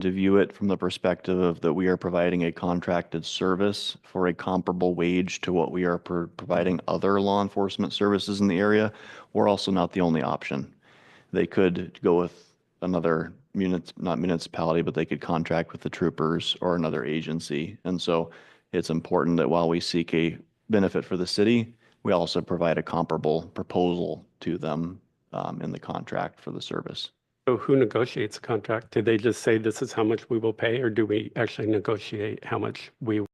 to view it from the perspective of that we are providing a contracted service for a comparable wage to what we are providing other law enforcement services in the area. We're also not the only option. They could go with another not municipality, but they could contract with the troopers or another agency. And so it's important that while we seek a benefit for the city, we also provide a comparable proposal to them in the contract for the service. So who negotiates a contract? Do they just say this is how much we will pay, or do we actually negotiate how much we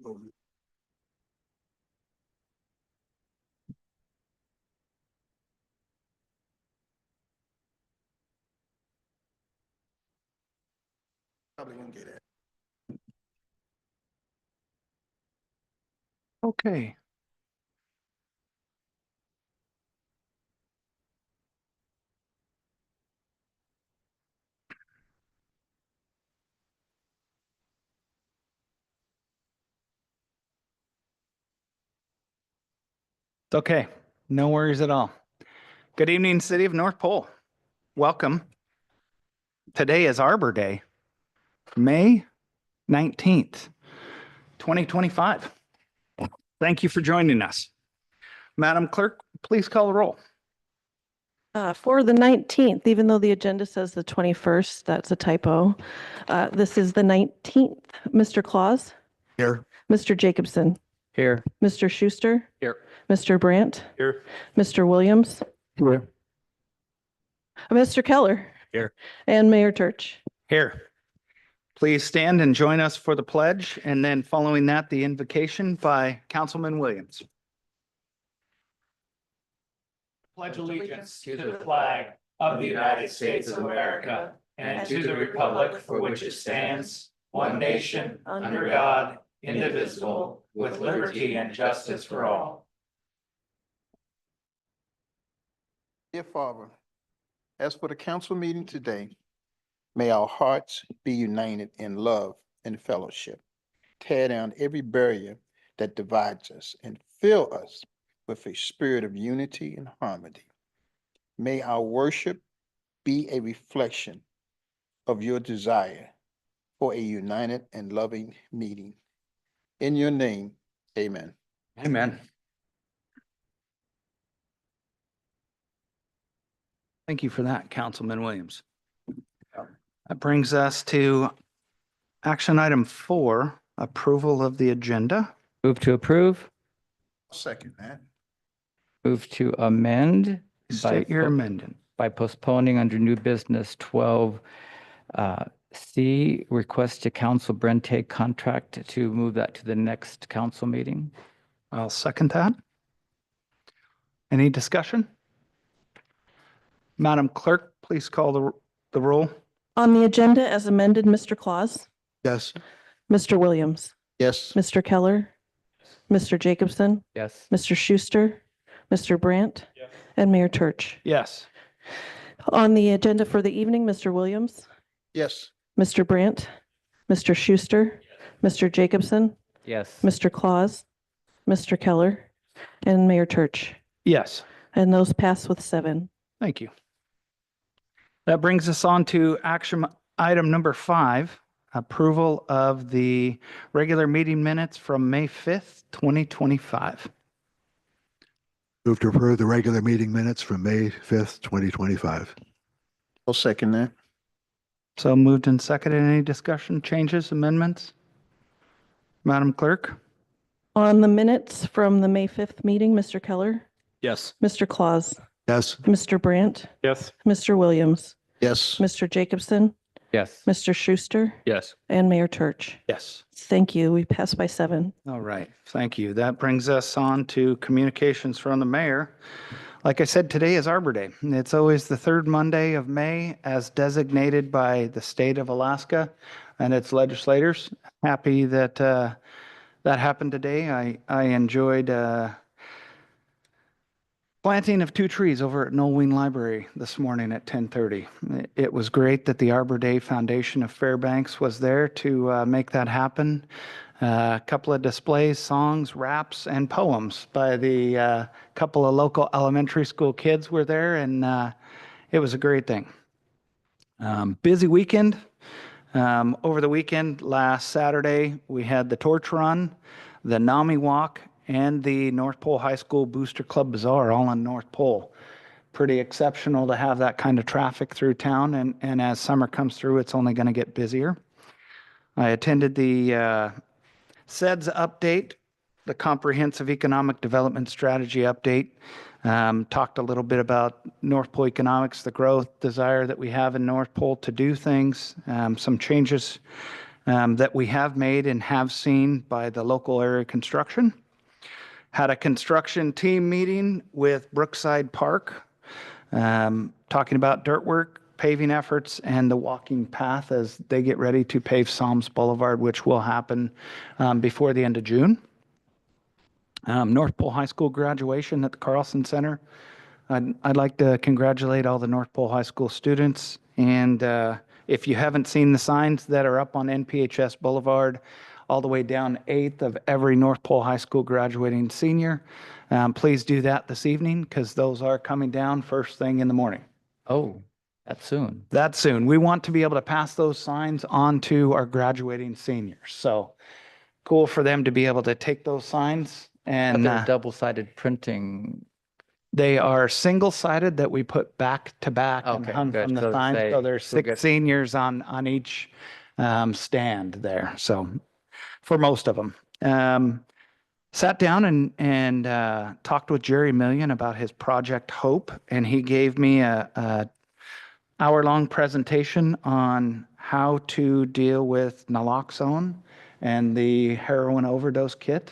Probably won't get it. Okay. It's okay. No worries at all. Good evening, City of North Pole. Welcome. Today is Arbor Day, May 19th, 2025. Thank you for joining us. Madam Clerk, please call the roll. For the 19th, even though the agenda says the 21st, that's a typo. This is the 19th. Mr. Claus, Here. Mr. Jacobson, Here. Mr. Schuster, Here. Mr. Brandt, Here. Mr. Williams, Here. Mr. Keller. Here. And Mayor Turch. Here. Please stand and join us for the pledge, and then following that, the invocation by Councilman Williams. Pledge allegiance to the flag of the United States of America and to the republic for which it stands, one nation, under God, indivisible, with liberty and justice for all. Dear Father, as for the council meeting today, may our hearts be united in love and fellowship. Tear down every barrier that divides us and fill us with a spirit of unity and harmony. May our worship be a reflection of your desire for a united and loving meeting. In your name, amen. Amen. Thank you for that, Councilman Williams. That brings us to action item 4, approval of the agenda. Move to approve, Second that. move to amend State your amendment. by postponing under new business 12 C, request to council Brente contract to move that to the next council meeting. I'll second that. Any discussion? Madam Clerk, please call the roll. On the agenda as amended, Mr. Claus, Yes. Mr. Williams, Yes. Mr. Keller, Mr. Jacobson, Yes. Mr. Schuster, Mr. Brandt, and Mayor Turch. Yes. On the agenda for the evening, Mr. Williams, Yes. Mr. Brandt, Mr. Schuster, Mr. Jacobson, Yes. Mr. Claus, Mr. Keller, and Mayor Turch. Yes. And those pass with 7. Thank you. That brings us on to action item number 5, approval of the regular meeting minutes from May 5th, 2025. Move to approve the regular meeting minutes from May 5th, 2025. I'll second that. So moved and seconded. Any discussion, changes, amendments? Madam Clerk? On the minutes from the May 5th meeting, Mr. Keller, Yes. Mr. Claus, Yes. Mr. Brandt, Yes. Mr. Williams, Yes. Mr. Jacobson, Yes. Mr. Schuster, Yes. and Mayor Turch. Yes. Thank you. We pass by 7. All right, thank you. That brings us on to communications from the mayor. Like I said, today is Arbor Day. It's always the third Monday of May as designated by the state of Alaska and its legislators. Happy that that happened today. I enjoyed planting of 2 trees over at Knollwing Library this morning at 10:30. It was great that the Arbor Day Foundation of Fairbanks was there to make that happen. A couple of displays, songs, raps, and poems by the couple of local elementary school kids were there, and it was a great thing. Busy weekend. Over the weekend, last Saturday, we had the Torch Run, the NAMI Walk, and the North Pole High School Booster Club Bazaar all on North Pole. Pretty exceptional to have that kind of traffic through town, and as summer comes through, it's only going to get busier. I attended the SEDS update, the Comprehensive Economic Development Strategy update. Talked a little bit about North Pole economics, the growth desire that we have in North Pole to do things, some changes that we have made and have seen by the local area construction. Had a construction team meeting with Brookside Park, talking about dirt work, paving efforts, and the walking path as they get ready to pave Psalms Boulevard, which will happen before the end of June. North Pole High School graduation at the Carlson Center. I'd like to congratulate all the North Pole High School students. And if you haven't seen the signs that are up on NPHS Boulevard, all the way down 8th of every North Pole High School graduating senior, please do that this evening because those are coming down first thing in the morning. Oh, that's soon. That soon. We want to be able to pass those signs on to our graduating seniors. So cool for them to be able to take those signs. But And they're double-sided printing. they are single-sided that we put back to back and Okay, hung good. from the So sign. say So there's we're good. 6 seniors on each stand there. So for most of them. Sat down and talked with Jerry Million about his Project Hope, and he gave me a hour-long presentation on how to deal with naloxone and the heroin overdose kit.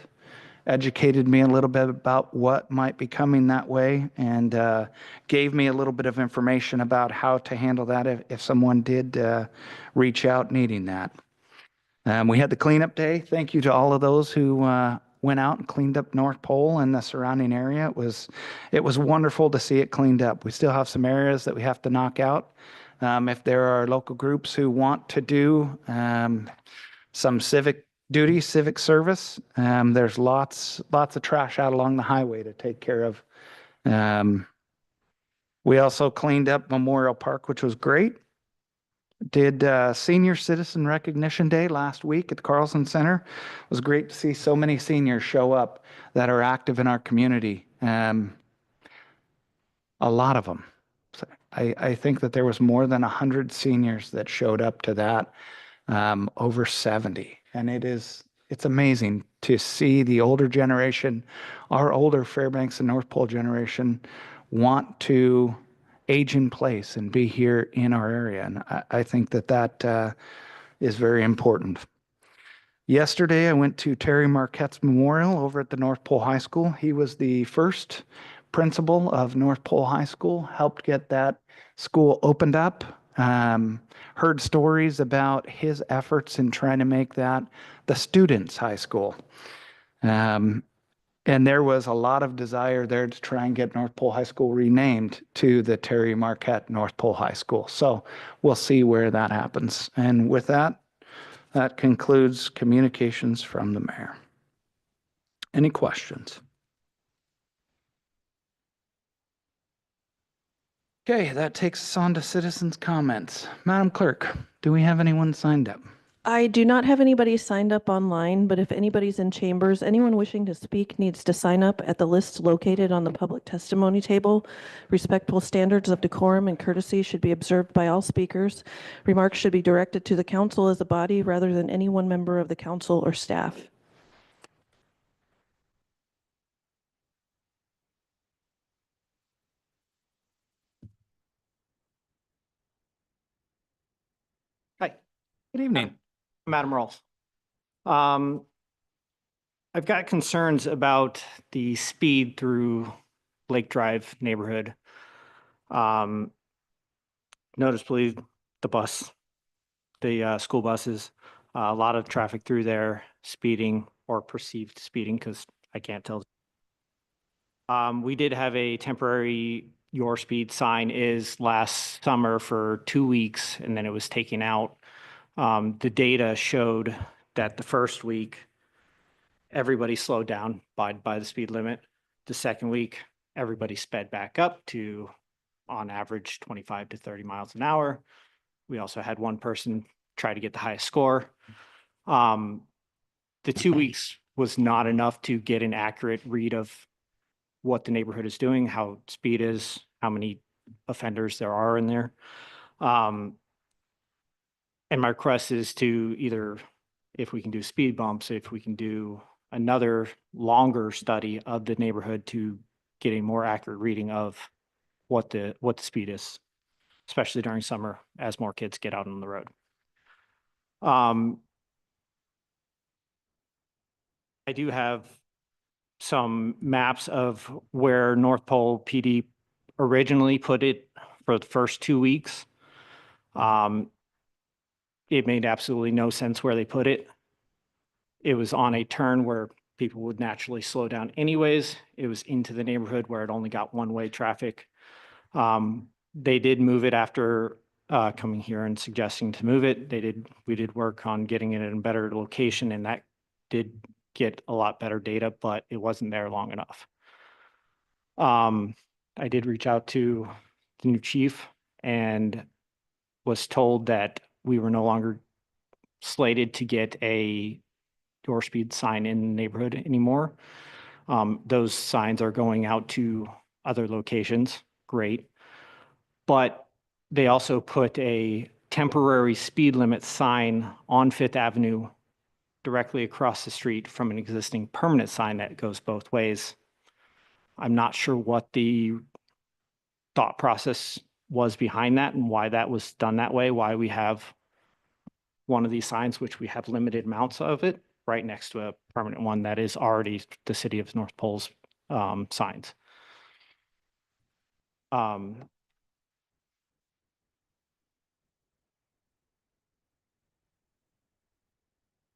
Educated me a little bit about what might be coming that way, and gave me a little bit of information about how to handle that if someone did reach out needing that. We had the cleanup day. Thank you to all of those who went out and cleaned up North Pole and the surrounding area. It was wonderful to see it cleaned up. We still have some areas that we have to knock out. If there are local groups who want to do some civic duty, civic service, there's lots of trash out along the highway to take care of. We also cleaned up Memorial Park, which was great. Did Senior Citizen Recognition Day last week at the Carlson Center. It was great to see so many seniors show up that are active in our community. A lot of them. So I think that there was more than 100 seniors that showed up to that, over 70. And it's amazing to see the older generation, our older Fairbanks and North Pole generation, want to age in place and be here in our area. And I think that is very important. Yesterday, I went to Terry Marquette's memorial over at the North Pole High School. He was the first principal of North Pole High School, helped get that school opened up. Heard stories about his efforts in trying to make that the students' high school. And there was a lot of desire there to try and get North Pole High School renamed to the Terry Marquette North Pole High School. So we'll see where that happens. And with that, that concludes communications from the mayor. Any questions? Okay, that takes us on to citizens' comments. Madam Clerk, do we have anyone signed up? I do not have anybody signed up online, but if anybody's in chambers, anyone wishing to speak needs to sign up at the list located on the public testimony table. Respectful standards of decorum and courtesy should be observed by all speakers. Remarks should be directed to the council as a body rather than any one member of the council or staff. Hi, Good evening. Madam Rolfe. I've got concerns about the speed through Lake Drive neighborhood. Noticeably, the school buses, a lot of traffic through there, speeding or perceived speeding, because I can't tell. We did have a temporary "Your Speed" sign is last summer for 2 weeks, and then it was taken out. The data showed that the first week, everybody slowed down by the speed limit. The second week, everybody sped back up to, on average, 25 to 30 miles an hour. We also had one person try to get the highest score. The 2 weeks was not enough to get an accurate read of what the neighborhood is doing, how speed is, how many offenders there are in there. And my request is to either, if we can do speed bumps, if we can do another longer study of the neighborhood to get a more accurate reading of what the speed is, especially during summer as more kids get out on the road. I do have some maps of where North Pole PD originally put it for the first 2 weeks. It made absolutely no sense where they put it. It was on a turn where people would naturally slow down anyways. It was into the neighborhood where it only got one-way traffic. They did move it after coming here and suggesting to move it. We did work on getting it in a better location, and that did get a lot better data, but it wasn't there long enough. I did reach out to the new chief and was told that we were no longer slated to get a door speed sign in the neighborhood anymore. Those signs are going out to other locations, great. But they also put a temporary speed limit sign on Fifth Avenue directly across the street from an existing permanent sign that goes both ways. I'm not sure what the thought process was behind that and why that was done that way, why we have one of these signs, which we have limited amounts of it, right next to a permanent one that is already the city of North Pole's signs.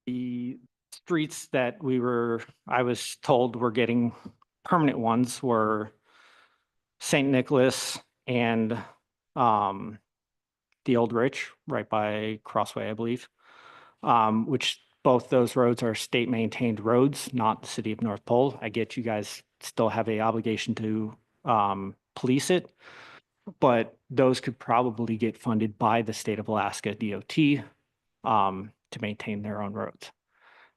The streets that I was told were getting permanent ones were St. Nicholas and the Old Rich, right by Crossway, I believe, which both those roads are state maintained roads, not the city of North Pole. I get you guys still have a obligation to police it, but those could probably get funded by the state of Alaska DOT to maintain their own roads.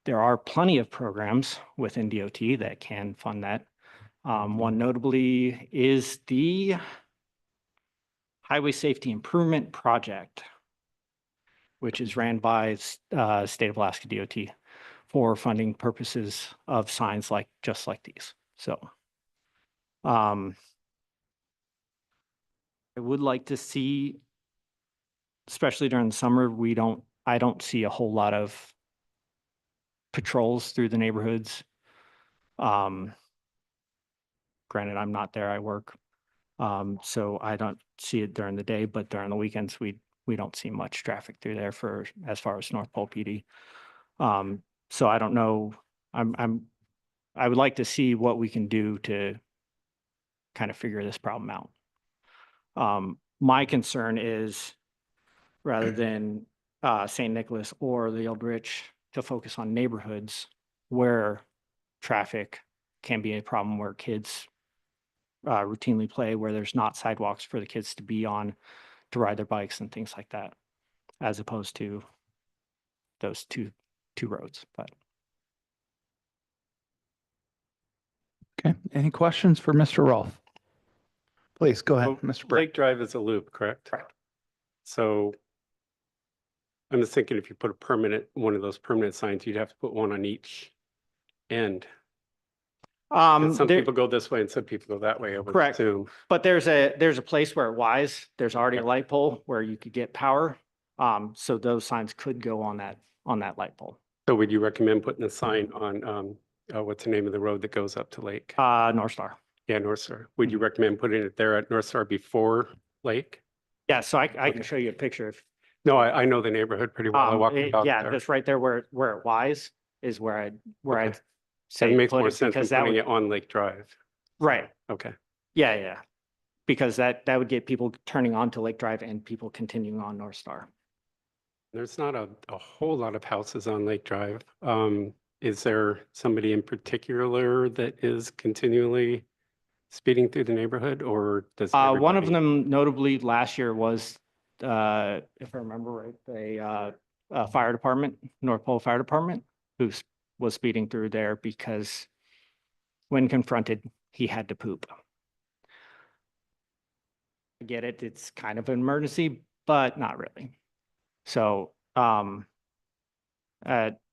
There are plenty of programs within DOT that can fund that. One notably is the Highway Safety Improvement Project, which is ran by State of Alaska DOT for funding purposes of signs just like these. So I would like to see, especially during the summer, I don't see a whole lot of patrols through the neighborhoods. Granted, I'm not there, I work. So I don't see it during the day, but during the weekends, we don't see much traffic through there as far as North Pole PD. So I don't know. I would like to see what we can do to kind of figure this problem out. My concern is rather than St. Nicholas or the Old Rich, to focus on neighborhoods where traffic can be a problem, where kids routinely play, where there's not sidewalks for the kids to be on to ride their bikes and things like that, as opposed to those two roads. But Okay, any questions for Mr. Rolfe? Please, go ahead, Well, Mr. Britt. Lake Drive is a loop, correct? Correct. So I'm just thinking if you put one of those permanent signs, you'd have to put one on each end. Some people go this way and some people go that way, I would Correct. assume. But there's a place where it Wise, there's already a light pole where you could get power. So those signs could go on that light pole. So would you recommend putting a sign on, what's the name of the road that goes up to Lake? North Star. Yeah, North Star. Would you recommend putting it there at North Star before Lake? Yeah, so I can show you a picture. No, I know the neighborhood pretty well. I walk the dog Yeah, there. just right there where it Wise is where I'd Okay. say It makes put more it, sense than because that putting would, it on Lake Drive. right. Okay. Yeah. Because that would get people turning on to Lake Drive and people continuing on North Star. There's not a whole lot of houses on Lake Drive. Is there somebody in particular that is continually speeding through the neighborhood, or does One of everybody? them notably last year was, if I remember right, a fire department, North Pole Fire Department, who was speeding through there because when confronted, he had to poop. I get it, it's kind of an emergency, but not really. So,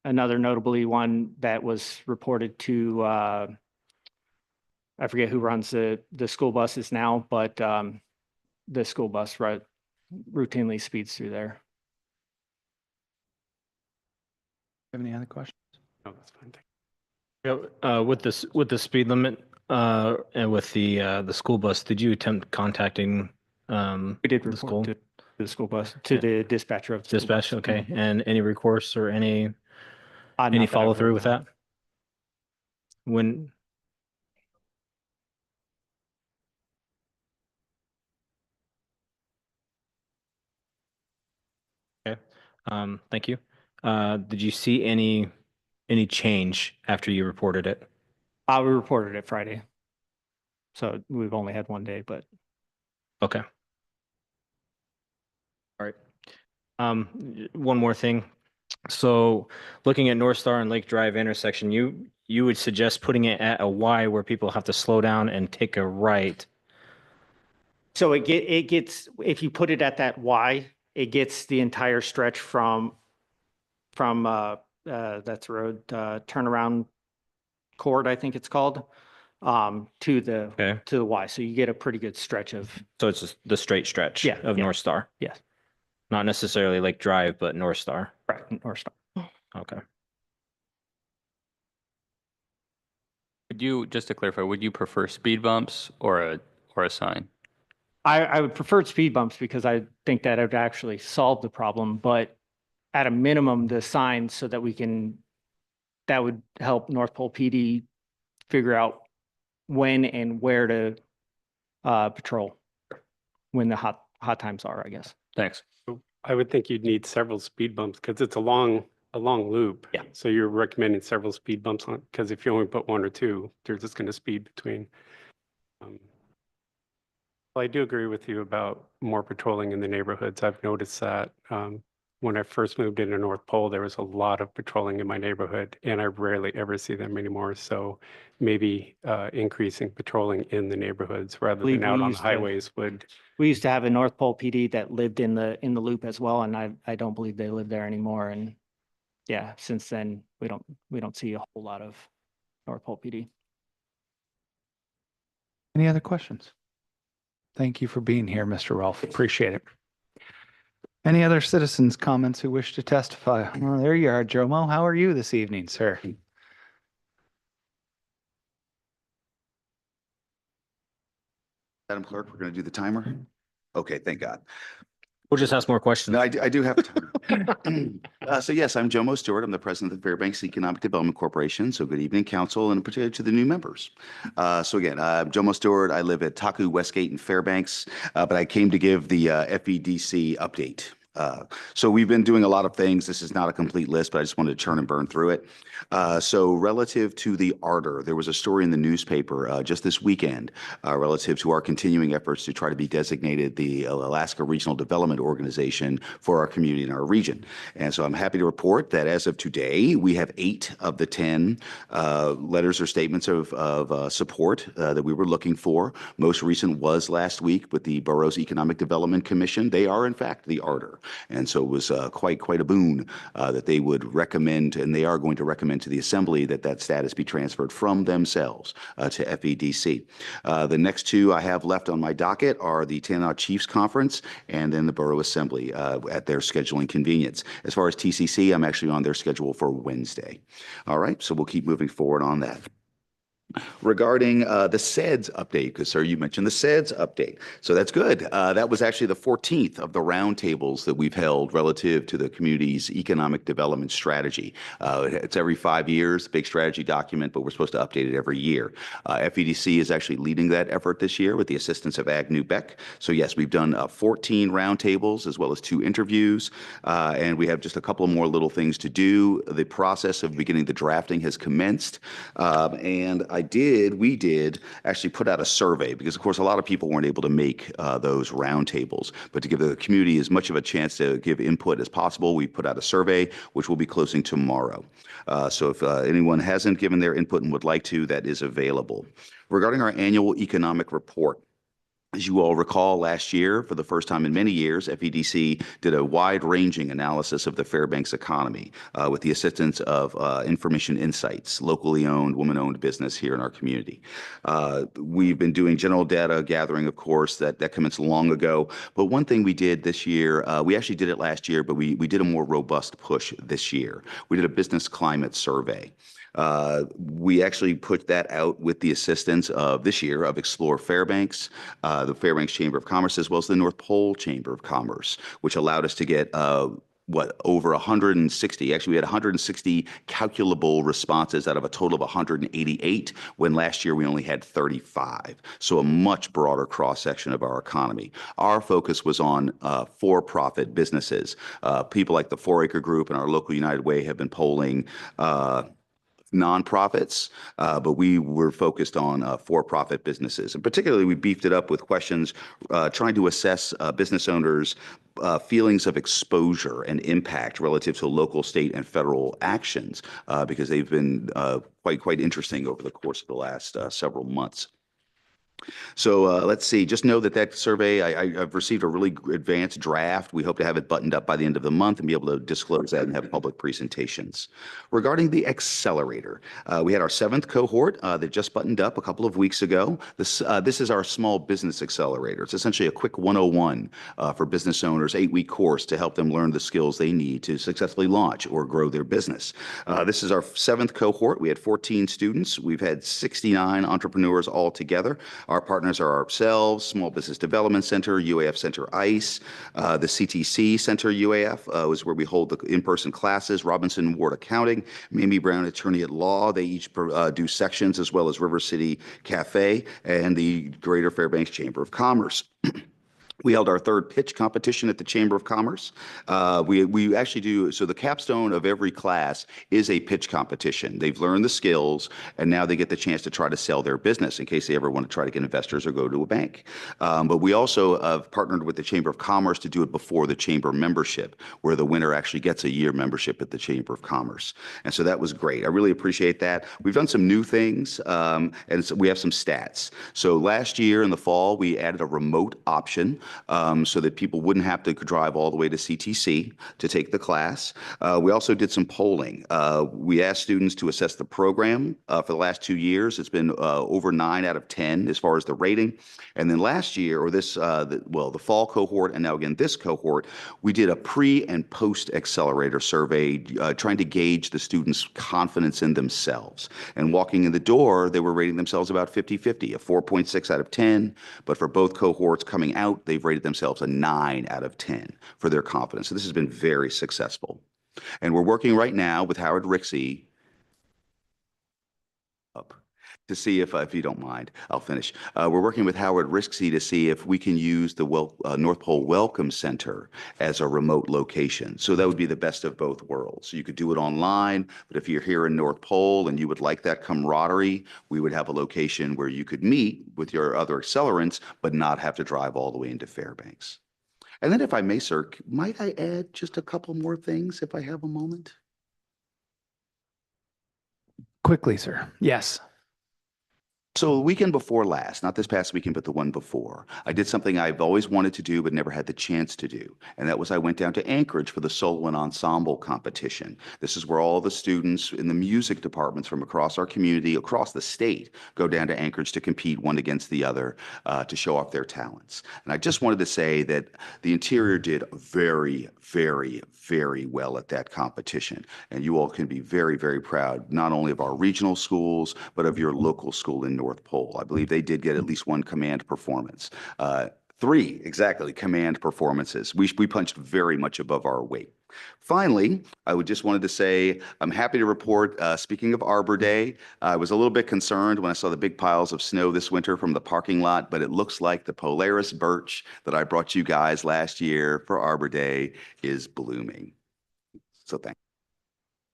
another notably one that was reported to, I forget who runs the school buses now, but the school bus routinely speeds through there. Have any other questions? Oh, that's fine. With the speed limit, and with the school bus, did you attempt contacting, We did the school? report to the school bus, to the dispatcher of the school Dispatch, bus. okay, and any recourse or any Not that I follow through heard, with no. that? When, okay, thank you. Did you see any change after you reported it? We reported it Friday. So we've only had one day, but Okay. All right. One more thing. So looking at North Star and Lake Drive intersection, you would suggest putting it at a Y where people have to slow down and take a right. so it gets, if you put it at that Y, it gets the entire stretch from that's the road, turnaround court, I think it's called, to the Okay. Y. So you get a pretty good stretch of, So it's just the straight stretch Yeah, of yeah. North Star. Yes. Not necessarily Lake Drive, but North Star. right, North Star. Okay. Would you, just to clarify, would you prefer speed bumps or a sign? I would prefer speed bumps because I think that it would actually solve the problem, but at a minimum, the signs so that that would help North Pole PD figure out when and where to patrol, when the hot times are, I guess. Thanks. I would think you'd need several speed bumps because it's a long loop. Yeah. So you're recommending several speed bumps on, because if you only put one or two, they're just going to speed between. Well, I do agree with you about more patrolling in the neighborhoods. I've noticed that when I first moved into North Pole, there was a lot of patrolling in my neighborhood, and I rarely ever see them anymore. So maybe increasing patrolling in the neighborhoods rather Believe than we out on the used to- highways would. We used to have a North Pole PD that lived in the loop as well, and I don't believe they live there anymore. And yeah, since then, we don't see a whole lot of North Pole PD. Any other questions? Thank you for being here, Mr. Rolfe. Appreciate it. Any other citizens' comments who wish to testify? Well, there you are, Jomo. How are you this evening, sir? Madam Clerk, we're going to do the timer. Okay, thank God. We'll just ask more questions. No, I do have a timer. So yes, I'm Jomo Stewart. I'm the president of the Fairbanks Economic Development Corporation. So good evening, council, and in particular to the new members. So again, I'm Jomo Stewart. I live at Taku, Westgate, and Fairbanks, but I came to give the FEDC update. So we've been doing a lot of things. This is not a complete list, but I just wanted to turn and burn through it. So relative to the Ardor, there was a story in the newspaper just this weekend relative to our continuing efforts to try to be designated the Alaska Regional Development Organization for our community and our region. And so I'm happy to report that as of today, we have 8 of the 10 letters or statements of support that we were looking for. Most recent was last week with the Boroughs Economic Development Commission. They are, in fact, the Ardor. And so it was quite a boon that they would recommend, and they are going to recommend to the Assembly that status be transferred from themselves to FEDC. The next 2 I have left on my docket are the Tanana Chiefs Conference and then the Borough Assembly at their scheduling convenience. As far as TCC, I'm actually on their schedule for Wednesday. All right, so we'll keep moving forward on that. Regarding the SEDS update, because sir, you mentioned the SEDS update. So that's good. That was actually the 14th of the roundtables that we've held relative to the community's economic development strategy. It's every 5 years, big strategy document, but we're supposed to update it every year. FEDC is actually leading that effort this year with the assistance of Ag Newbeck. So yes, we've done 14 roundtables as well as 2 interviews, and we have just a couple of more little things to do. The process of beginning the drafting has commenced, and we did actually put out a survey because, of course, a lot of people weren't able to make those roundtables. But to give the community as much of a chance to give input as possible, we put out a survey, which will be closing tomorrow. So if anyone hasn't given their input and would like to, that is available. Regarding our annual economic report, as you all recall, last year, for the first time in many years, FEDC did a wide-ranging analysis of the Fairbanks economy with the assistance of Information Insights, locally owned, woman-owned business here in our community. We've been doing general data gathering, of course, that commenced long ago. But one thing we did this year, we actually did it last year, but we did a more robust push this year. We did a business climate survey. We actually put that out with the assistance of this year of Explore Fairbanks, the Fairbanks Chamber of Commerce, as well as the North Pole Chamber of Commerce, which allowed us to get over 160. Actually, we had 160 calculable responses out of a total of 188, when last year we only had 35. So a much broader cross-section of our economy. Our focus was on for-profit businesses. People like the 4 Acre Group and our local United Way have been polling nonprofits, but we were focused on for-profit businesses. And particularly, we beefed it up with questions trying to assess business owners' feelings of exposure and impact relative to local, state, and federal actions, because they've been quite interesting over the course of the last several months. So let's see, just know that survey, I've received a really advanced draft. We hope to have it buttoned up by the end of the month and be able to disclose that and have public presentations. Regarding the accelerator, we had our 7th cohort that just buttoned up a couple of weeks ago. This is our small business accelerator. It's essentially a quick 101 for business owners, 8-week course to help them learn the skills they need to successfully launch or grow their business. This is our 7th cohort. We had 14 students. We've had 69 entrepreneurs all together. Our partners are ourselves, Small Business Development Center, UAF Center ICE, the CTC Center UAF is where we hold the in-person classes, Robinson Ward Accounting, Mamie Brown Attorney at Law. They each do sections, as well as River City Cafe and the Greater Fairbanks Chamber of Commerce. We held our 3rd pitch competition at the Chamber of Commerce. We actually do, so the capstone of every class is a pitch competition. They've learned the skills, and now they get the chance to try to sell their business in case they ever want to try to get investors or go to a bank. But we also have partnered with the Chamber of Commerce to do it before the Chamber membership, where the winner actually gets a year membership at the Chamber of Commerce. And so that was great. I really appreciate that. We've done some new things, and so we have some stats. So last year in the fall, we added a remote option, so that people wouldn't have to drive all the way to CTC to take the class. We also did some polling. We asked students to assess the program for the last 2 years. It's been over 9 out of 10 as far as the rating. And then last year, or the fall cohort, and now again this cohort, we did a pre and post accelerator survey trying to gauge the students' confidence in themselves. And walking in the door, they were rating themselves about 50-50, a 4.6 out of 10. But for both cohorts coming out, they've rated themselves a 9 out of 10 for their confidence. So this has been very successful. And we're working right now with Howard Rixey to see if you don't mind, I'll finish. We're working with Howard Rixey to see if we can use the North Pole Welcome Center as a remote location. So that would be the best of both worlds. So you could do it online, but if you're here in North Pole and you would like that camaraderie, we would have a location where you could meet with your other accelerants, but not have to drive all the way into Fairbanks. And then if I may, sir, might I add just a couple more things if I have a moment? Quickly, sir. Yes. So the weekend before last, not this past weekend, but the one before, I did something I've always wanted to do but never had the chance to do. And that was I went down to Anchorage for the solo and ensemble competition. This is where all the students in the music departments from across our community, across the state, go down to Anchorage to compete one against the other to show off their talents. And I just wanted to say that the interior did very, very, very well at that competition. And you all can be very, very proud, not only of our regional schools, but of your local school in North Pole. I believe they did get at least one command performance. 3, exactly, command performances. We punched very much above our weight. Finally, I would just wanted to say I'm happy to report, speaking of Arbor Day, I was a little bit concerned when I saw the big piles of snow this winter from the parking lot, but it looks like the Polaris birch that I brought you guys last year for Arbor Day is blooming. So thank you.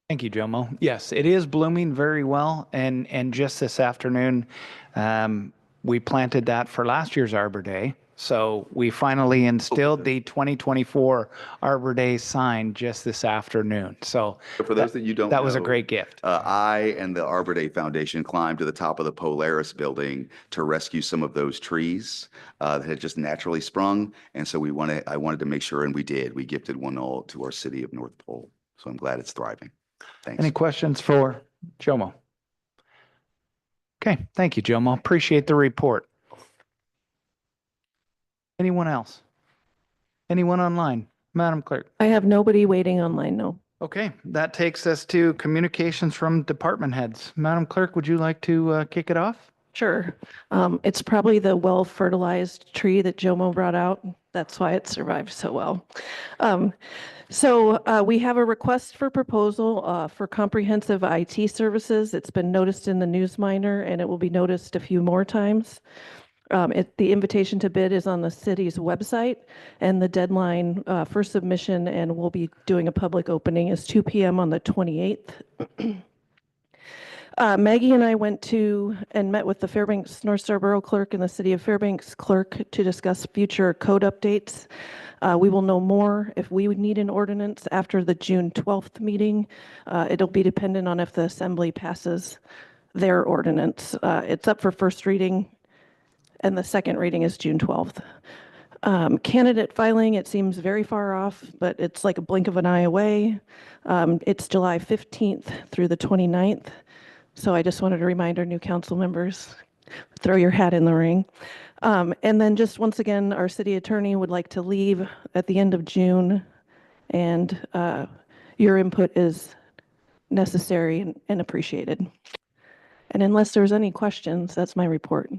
Thank you, Jomo. Yes, it is blooming very well. And just this afternoon, we planted that for last year's Arbor Day. So we finally instilled the 2024 Arbor Day sign just this afternoon. So for those that you don't know, that was a great gift. I and the Arbor Day Foundation climbed to the top of the Polaris building to rescue some of those trees that had just naturally sprung. And so I wanted to make sure, and we did. We gifted one all to our city of North Pole. So I'm glad it's thriving. Thanks. Any questions for Jomo? Okay, thank you, Jomo. Appreciate the report. Anyone else? Anyone online? Madam Clerk. I have nobody waiting online, no. Okay, that takes us to communications from department heads. Madam Clerk, would you like to kick it off? Sure. It's probably the well-fertilized tree that Jomo brought out. That's why it survived so well. We have a request for proposal for comprehensive IT services. It's been noticed in the Newsminer, and it will be noticed a few more times. The invitation to bid is on the city's website, and the deadline for submission, and we'll be doing a public opening, is 2 p.m. on the 28th. Maggie and I went to and met with the Fairbanks North Star Borough Clerk and the City of Fairbanks Clerk to discuss future code updates. We will know more if we would need an ordinance after the June 12th meeting. It'll be dependent on if the Assembly passes their ordinance. It's up for first reading, and the second reading is June 12th. Candidate filing, it seems very far off, but it's like a blink of an eye away. It's July 15th through the 29th. So I just wanted to remind our new council members, throw your hat in the ring. And then just once again, our city attorney would like to leave at the end of June, and your input is necessary and appreciated. And unless there's any questions, that's my report.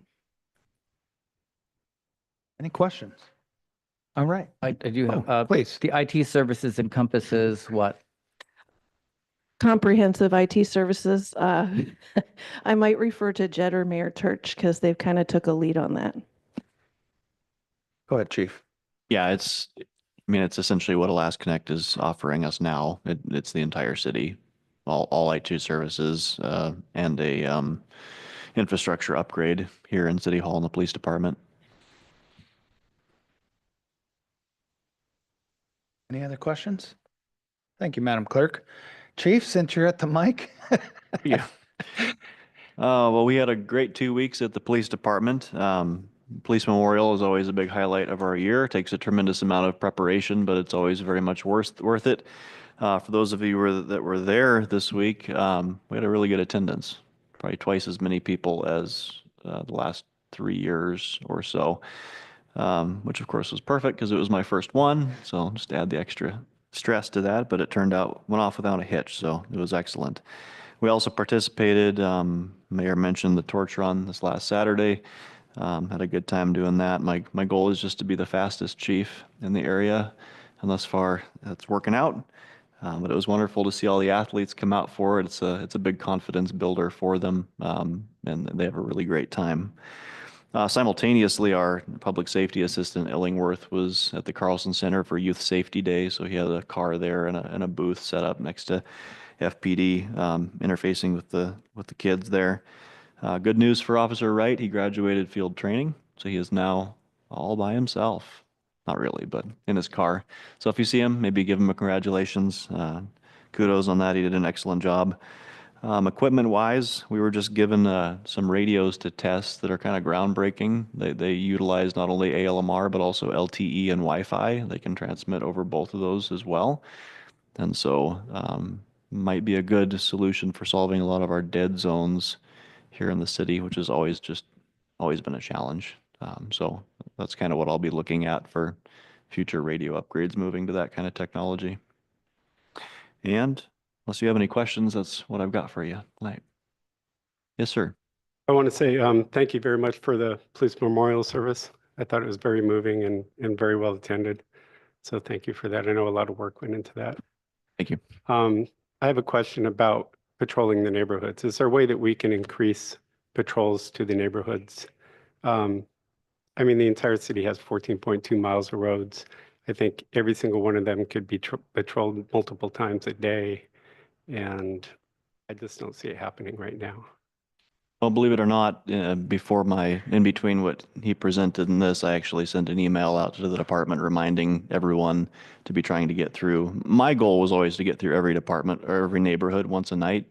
Any questions? All right. I do have, Please. the IT services encompasses what? Comprehensive IT services. I might refer to Jed or Mayor Turch because they've kind of took a lead on that. Go ahead, Chief. Yeah, it's essentially what Alaska Connect is offering us now. It's the entire city, all IT services, and a infrastructure upgrade here in City Hall and the police department. Any other questions? Thank you, Madam Clerk. Chief, since you're at the mic. Yeah. Well, we had a great 2 weeks at the police department. Police Memorial is always a big highlight of our year. It takes a tremendous amount of preparation, but it's always very much worth it. For those of you that were there this week, we had a really good attendance. Probably twice as many people as the last 3 years or so, which of course was perfect because it was my first one. So just add the extra stress to that, but it went off without a hitch. So it was excellent. We also participated, Mayor mentioned the torch run this last Saturday. Had a good time doing that. My goal is just to be the fastest chief in the area, and thus far that's working out. But it was wonderful to see all the athletes come out for it. It's a big confidence builder for them, and they have a really great time. Simultaneously, our public safety assistant Illingworth was at the Carlson Center for Youth Safety Day, so he had a car there and a booth set up next to FPD, interfacing with the kids there. Good news for Officer Wright. He graduated field training, so he is now all by himself. Not really, but in his car. So if you see him, maybe give him a congratulations. Kudos on that. He did an excellent job. Equipment-wise, we were just given some radios to test that are kind of groundbreaking. They utilize not only ALMR, but also LTE and Wi-Fi. They can transmit over both of those as well. And so might be a good solution for solving a lot of our dead zones here in the city, which has always been a challenge. So that's kind of what I'll be looking at for future radio upgrades, moving to that kind of technology. And unless you have any questions, that's what I've got for you tonight. Yes, sir. I want to say thank you very much for the police memorial service. I thought it was very moving and very well attended. So thank you for that. I know a lot of work went into that. Thank you. I have a question about patrolling the neighborhoods. Is there a way that we can increase patrols to the neighborhoods? I mean, the entire city has 14.2 miles of roads. I think every single one of them could be patrolled multiple times a day. And I just don't see it happening right now. Well, believe it or not, in between what he presented and this, I actually sent an email out to the department reminding everyone to be trying to get through. My goal was always to get through every department or every neighborhood once a night.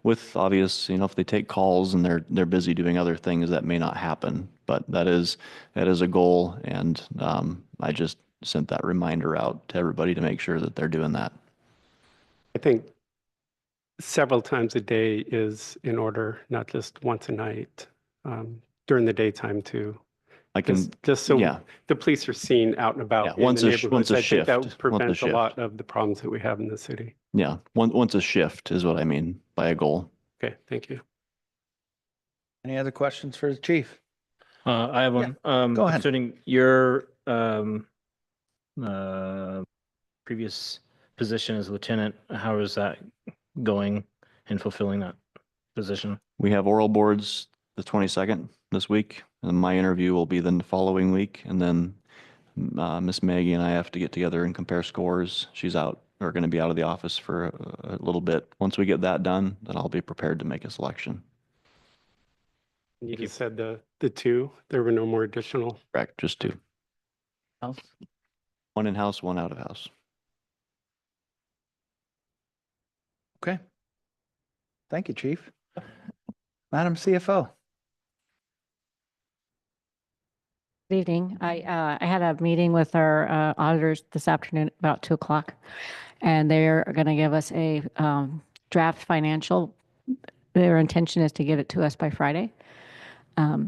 With obvious, if they take calls and they're busy doing other things, that may not happen. But that is a goal, and I just sent that reminder out to everybody to make sure that they're doing that. I think several times a day is in order, not just once a night, during the daytime too. I can, Just so yeah. the police are seen out and Yeah, about in once the a neighborhoods. I think that shift, would once a prevent a lot shift. of the problems that we have in the city. Yeah, once a shift is what I mean by a goal. Okay, thank you. Any other questions for the chief? I have one. go ahead. Concerning your previous position as lieutenant, how is that going in fulfilling that position? We have oral boards the 22nd this week, and my interview will be the following week, and then Miss Maggie and I have to get together and compare scores. She's out, or going to be out of the office for a little bit. Once we get that done, then I'll be prepared to make a selection. You just said the two, there were no more additional. Correct, just two. House? One in-house, one out of house. Okay. Thank you, chief. Madam CFO. Good evening. I had a meeting with our auditors this afternoon about 2 o'clock, and they're going to give us a draft financial. Their intention is to get it to us by Friday.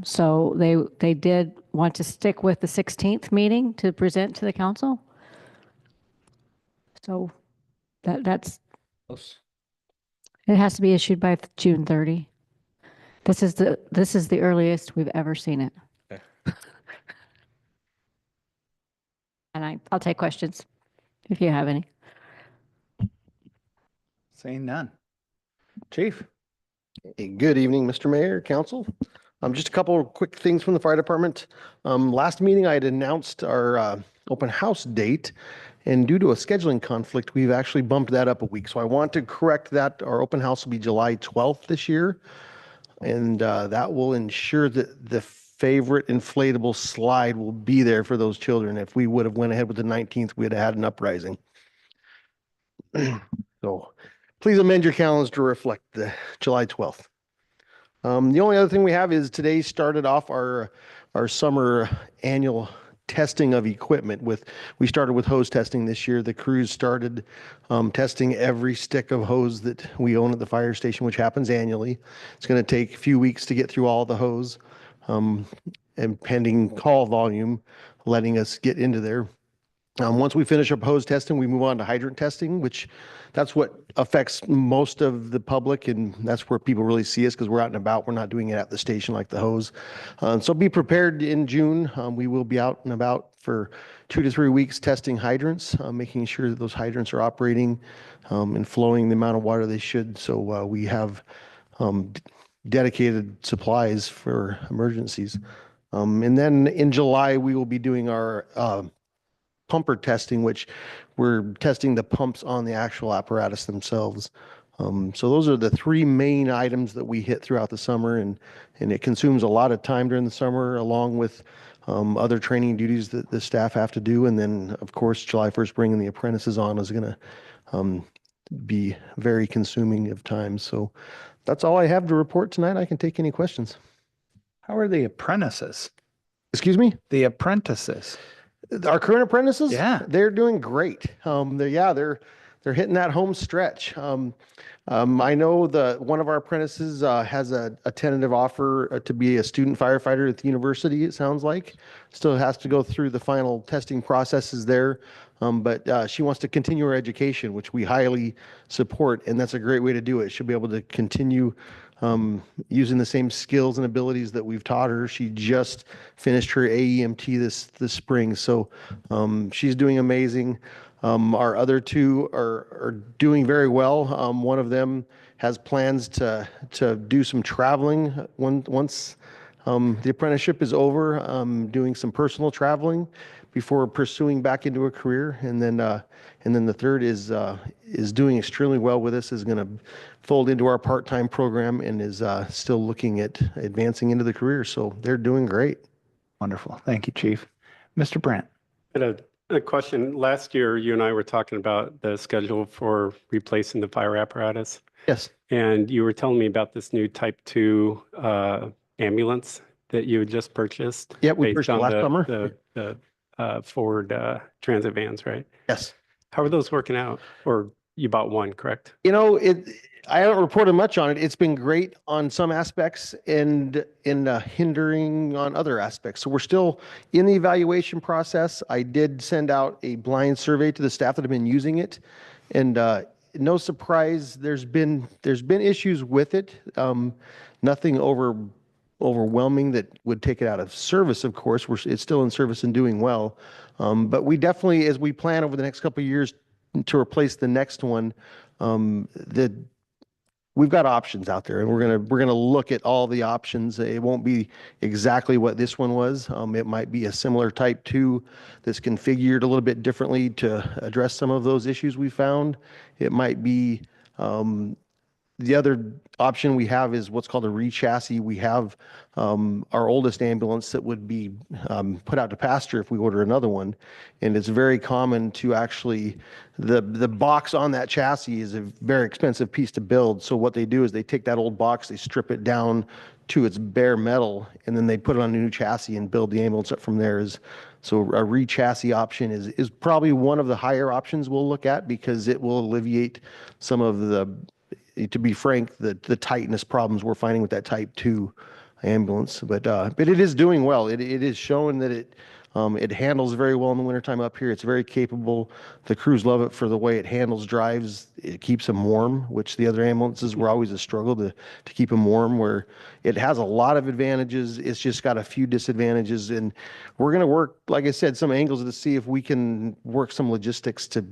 So they did want to stick with the 16th meeting to present to the council. So that's, it has to be issued by June 30. This is the earliest we've ever seen it. Okay. And I'll take questions if you have any. Seeing none. Chief. Good evening, Mr. Mayor, Council. Just a couple of quick things from the fire department. Last meeting, I had announced our open house date, and due to a scheduling conflict, we've actually bumped that up a week. So I want to correct that. Our open house will be July 12th this year, and that will ensure that the favorite inflatable slide will be there for those children. If we would have went ahead with the 19th, we'd have had an uprising. So please amend your calendars to reflect the July 12th. The only other thing we have is today started off our summer annual testing of equipment we started with hose testing this year. The crews started testing every stick of hose that we own at the fire station, which happens annually. It's going to take a few weeks to get through all the hose, and pending call volume, letting us get into there. Once we finish up hose testing, we move on to hydrant testing, which that's what affects most of the public, and that's where people really see us because we're out and about. We're not doing it at the station like the hose. So be prepared in June. We will be out and about for 2 to 3 weeks testing hydrants, making sure that those hydrants are operating and flowing the amount of water they should. So we have dedicated supplies for emergencies. And then in July, we will be doing our pumper testing, which we're testing the pumps on the actual apparatus themselves. So those are the 3 main items that we hit throughout the summer, and it consumes a lot of time during the summer, along with other training duties that the staff have to do. And then, of course, July 1st, bringing the apprentices on is going to be very consuming of time. So that's all I have to report tonight. I can take any questions. How are the apprentices? Excuse me? The apprentices. Our current apprentices, Yeah. they're doing great. They're hitting that home stretch. I know one of our apprentices has a tentative offer to be a student firefighter at the university. It sounds like still has to go through the final testing processes there, but she wants to continue her education, which we highly support, and that's a great way to do it. She'll be able to continue using the same skills and abilities that we've taught her. She just finished her AEMT this spring, so she's doing amazing. Our other 2 are doing very well. One of them has plans to do some traveling once the apprenticeship is over, doing some personal traveling before pursuing back into a career. And then the third is doing extremely well with us, is going to fold into our part-time program, and is still looking at advancing into the career. So they're doing great. Wonderful. Thank you, Chief. Mr. Brandt. I had a question. Last year, you and I were talking about the schedule for replacing the fire apparatus. Yes. And you were telling me about this new Type 2 ambulance that you had just purchased. Yeah, we based purchased on last summer. The Ford Transit vans, right? Yes. How are those working out? Or you bought one, correct? You know, I haven't reported much on it. It's been great on some aspects and hindering on other aspects. So we're still in the evaluation process. I did send out a blind survey to the staff that have been using it, and no surprise, there's been issues with it. Nothing overwhelming that would take it out of service. Of course, it's still in service and doing well. But we definitely, as we plan over the next couple of years to replace the next one, we've got options out there, and we're gonna look at all the options. It won't be exactly what this one was. It might be a similar type 2 that's configured a little bit differently to address some of those issues we found. It might be the other option we have is what's called a re-chassis. We have our oldest ambulance that would be put out to pasture if we order another one. And it's very common to actually, the box on that chassis is a very expensive piece to build. So what they do is they take that old box, they strip it down to its bare metal, and then they put it on a new chassis and build the ambulance up from there. So a re-chassis option is probably one of the higher options we'll look at, because it will alleviate some of the, to be frank, the tightness problems we're finding with that type 2 ambulance. But it is doing well. It is showing that it handles very well in the wintertime up here. It's very capable. The crews love it for the way it handles drives. It keeps them warm, which the other ambulances were always a struggle to keep them warm, where it has a lot of advantages. It's just got a few disadvantages. And we're going to work, like I said, some angles to see if we can work some logistics to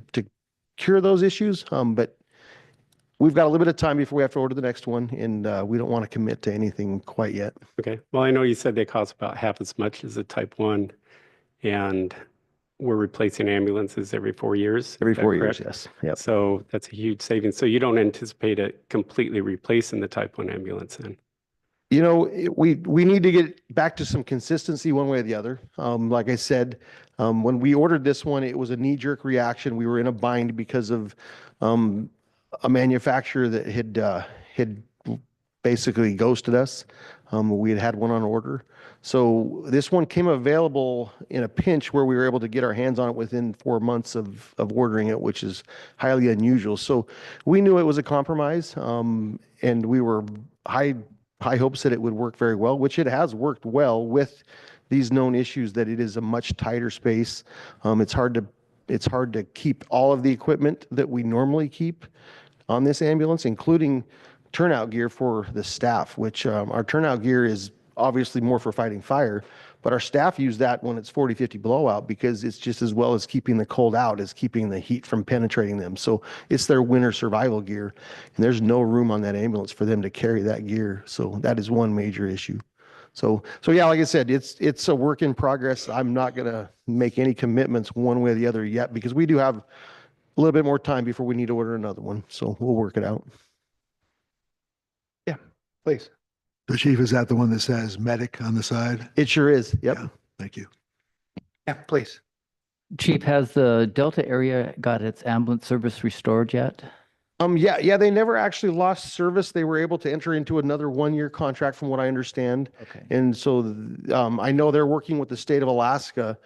cure those issues. But we've got a little bit of time before we have to order the next one, and we don't want to commit to anything quite yet. Okay. Well, I know you said they cost about half as much as a type 1, and we're replacing ambulances every 4 years. Every Is that 4 years, correct? yes. Yep. So that's a huge savings. So you don't anticipate it completely replacing the type 1 ambulance then? You know, we need to get back to some consistency one way or the other. Like I said, when we ordered this one, it was a knee-jerk reaction. We were in a bind because of a manufacturer that had basically ghosted us. We had one on order. So this one came available in a pinch where we were able to get our hands on it within 4 months of ordering it, which is highly unusual. So we knew it was a compromise, and we were high hopes that it would work very well, which it has worked well with these known issues, that it is a much tighter space. It's hard to keep all of the equipment that we normally keep on this ambulance, including turnout gear for the staff, which our turnout gear is obviously more for fighting fire, but our staff use that when it's 40, 50 blowout, because it's just as well as keeping the cold out as keeping the heat from penetrating them. So it's their winter survival gear, and there's no room on that ambulance for them to carry that gear. So that is one major issue. So yeah, like I said, it's a work in progress. I'm not going to make any commitments one way or the other yet, because we do have a little bit more time before we need to order another one. So we'll work it out. Yeah, please. The chief, is that the one that says medic on the side? It sure is. Yep. Yeah, thank you. Yeah, please. Chief, has the Delta area got its ambulance service restored yet? Yeah, they never actually lost service. They were able to enter into another 1-year contract from what I understand. Okay. And so I know they're working with the state of Alaska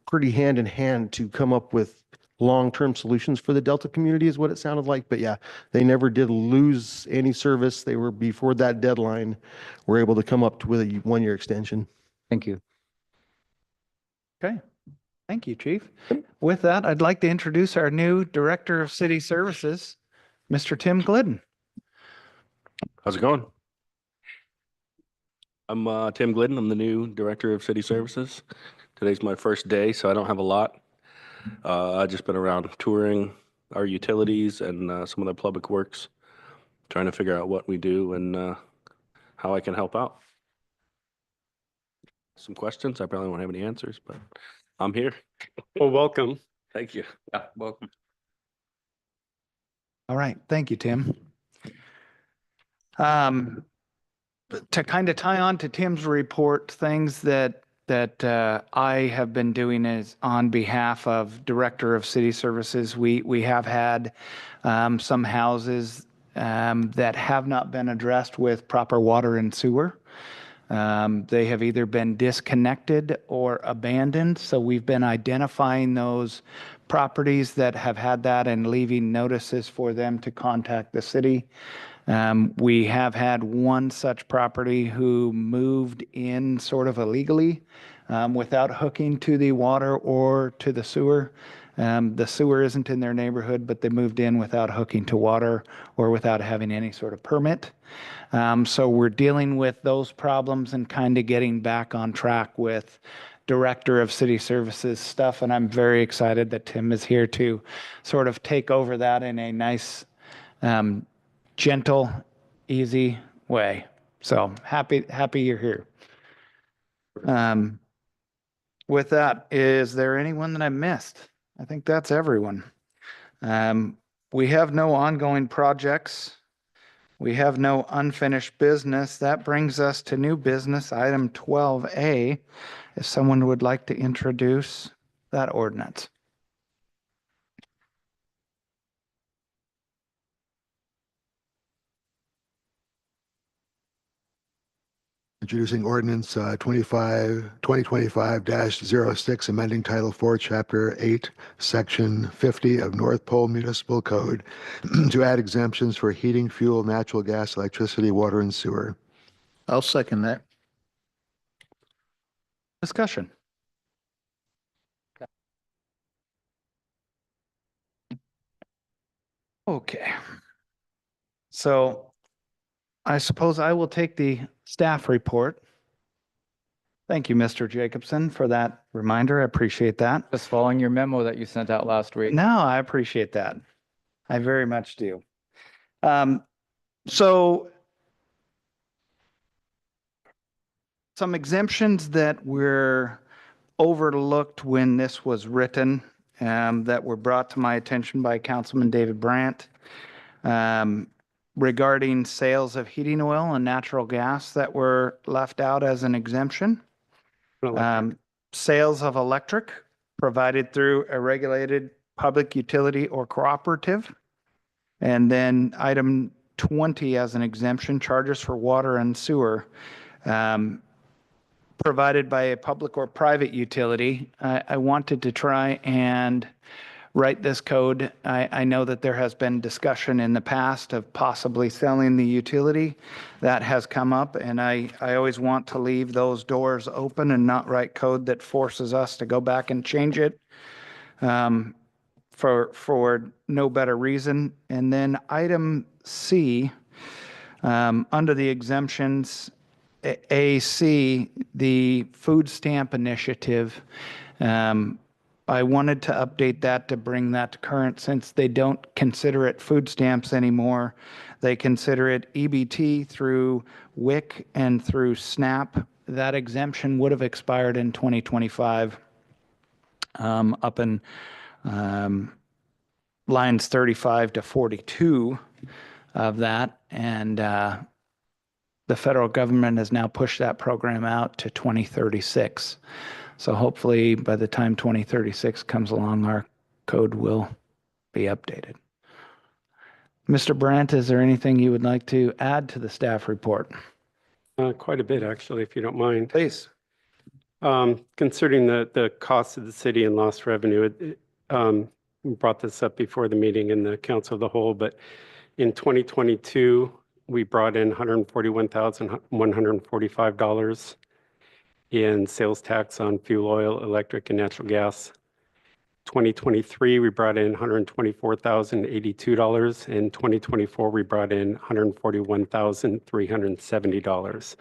pretty hand in hand to come up with long-term solutions for the Delta community, is what it sounded like. But yeah, they never did lose any service. They were, before that deadline, were able to come up with a 1-year extension. Thank you. Okay. Thank you, Chief. With that, I'd like to introduce our new Director of City Services, Mr. Tim Glidden. How's it going? I'm Tim Glidden. I'm the new Director of City Services. Today's my first day, so I don't have a lot. I've just been around touring our utilities and some of the public works, trying to figure out what we do and how I can help out. Some questions. I probably won't have any answers, but I'm here. Well, welcome. Thank you. Yeah, welcome. All right. Thank you, Tim. To kind of tie on to Tim's report, things that I have been doing is on behalf of Director of City Services. We have had some houses that have not been addressed with proper water and sewer. They have either been disconnected or abandoned. So we've been identifying those properties that have had that and leaving notices for them to contact the city. We have had one such property who moved in sort of illegally without hooking to the water or to the sewer. The sewer isn't in their neighborhood, but they moved in without hooking to water or without having any sort of permit. So we're dealing with those problems and kind of getting back on track with Director of City Services stuff. And I'm very excited that Tim is here to sort of take over that in a nice, gentle, easy way. So happy you're here. With that, is there anyone that I missed? I think that's everyone. We have no ongoing projects. We have no unfinished business. That brings us to new business, item 12A. If someone would like to introduce that ordinance. Introducing ordinance 2025-06, amending Title 4, Chapter 8, Section 50 of North Pole Municipal Code to add exemptions for heating, fuel, natural gas, electricity, water, and sewer. I'll second that. Discussion. Okay. So I suppose I will take the staff report. Thank you, Mr. Jacobson, for that reminder. I appreciate that. Just following your memo that you sent out last week. No, I appreciate that. I very much do. So some exemptions that were overlooked when this was written, that were brought to my attention by Councilman David Brandt, regarding sales of heating oil and natural gas that were left out as an exemption. Sales of electric provided through a regulated public utility or cooperative. And then item 20 as an exemption, charges for water and sewer provided by a public or private utility. I wanted to try and write this code. I know that there has been discussion in the past of possibly selling the utility. That has come up, and I always want to leave those doors open and not write code that forces us to go back and change it for no better reason. And then item C, under the exemptions, AC, the food stamp initiative, I wanted to update that to bring that to current since they don't consider it food stamps anymore. They consider it EBT through WIC and through SNAP. That exemption would have expired in 2025 up in lines 35 to 42 of that. And the federal government has now pushed that program out to 2036. So hopefully by the time 2036 comes along, our code will be updated. Mr. Brandt, is there anything you would like to add to the staff report? Quite a bit, actually, if you don't mind. Please. Considering the cost of the city and lost revenue, we brought this up before the meeting in the Council of the Whole, but in 2022, we brought in $141,145 in sales tax on fuel oil, electric, and natural gas. 2023, we brought in $124,082. In 2024, we brought in $141,370.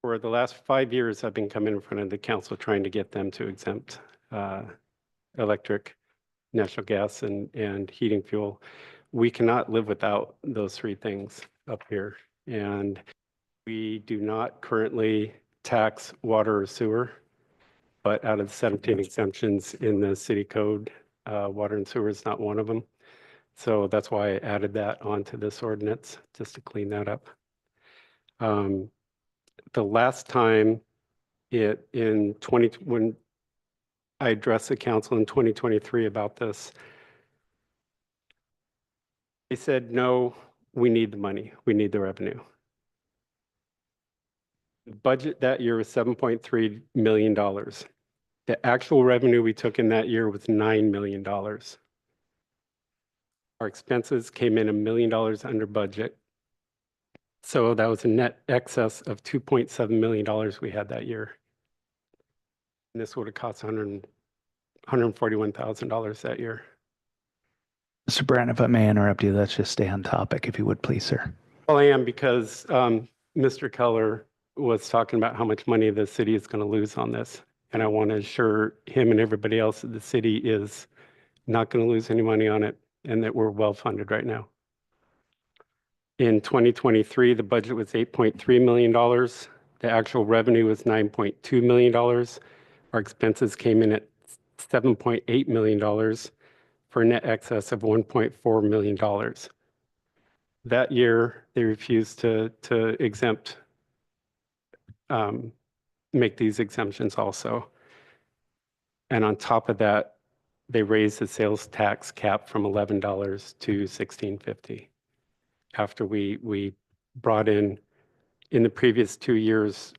For the last 5 years, I've been coming in front of the council trying to get them to exempt electric, natural gas, and heating fuel. We cannot live without those three things up here. And we do not currently tax water or sewer, but out of the 17 exemptions in the city code, water and sewer is not one of them. So that's why I added that onto this ordinance, just to clean that up. The last time when I addressed the council in 2023 about this, they said, no, we need the money. We need the revenue. The budget that year was $7.3 million. The actual revenue we took in that year was $9 million. Our expenses came in $1 million under budget. So that was a net excess of $2.7 million we had that year. And this would have cost $141,000 that year. Mr. Brandt, if I may interrupt you, let's just stay on topic, if you would, please, sir. Well, I am because Mr. Keller was talking about how much money the city is going to lose on this. And I want to assure him and everybody else that the city is not going to lose any money on it and that we're well funded right now. In 2023, the budget was $8.3 million. The actual revenue was $9.2 million. Our expenses came in at $7.8 million for a net excess of $1.4 million. That year, they refused to exempt, make these exemptions also. And on top of that, they raised the sales tax cap from $11 to $16.50 after we brought in the previous 2 years,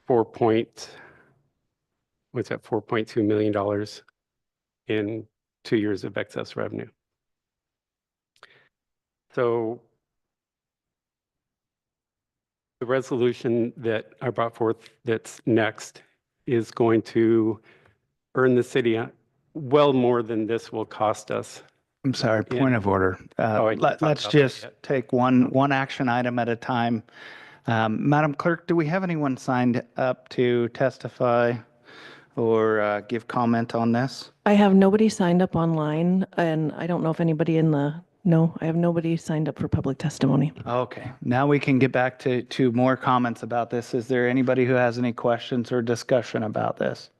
$4.2 million in 2 years of excess revenue. So the resolution that I brought forth that's next is going to earn the city well more than this will cost us. I'm sorry, point of order. I can't talk Let's about that just yet. take one action item at a time. Madam Clerk, do we have anyone signed up to testify or give comment on this? I have nobody signed up online, and I don't know if anybody no, I have nobody signed up for public testimony. Okay, now we can get back to more comments about this. Is there anybody who has any questions or discussion about this?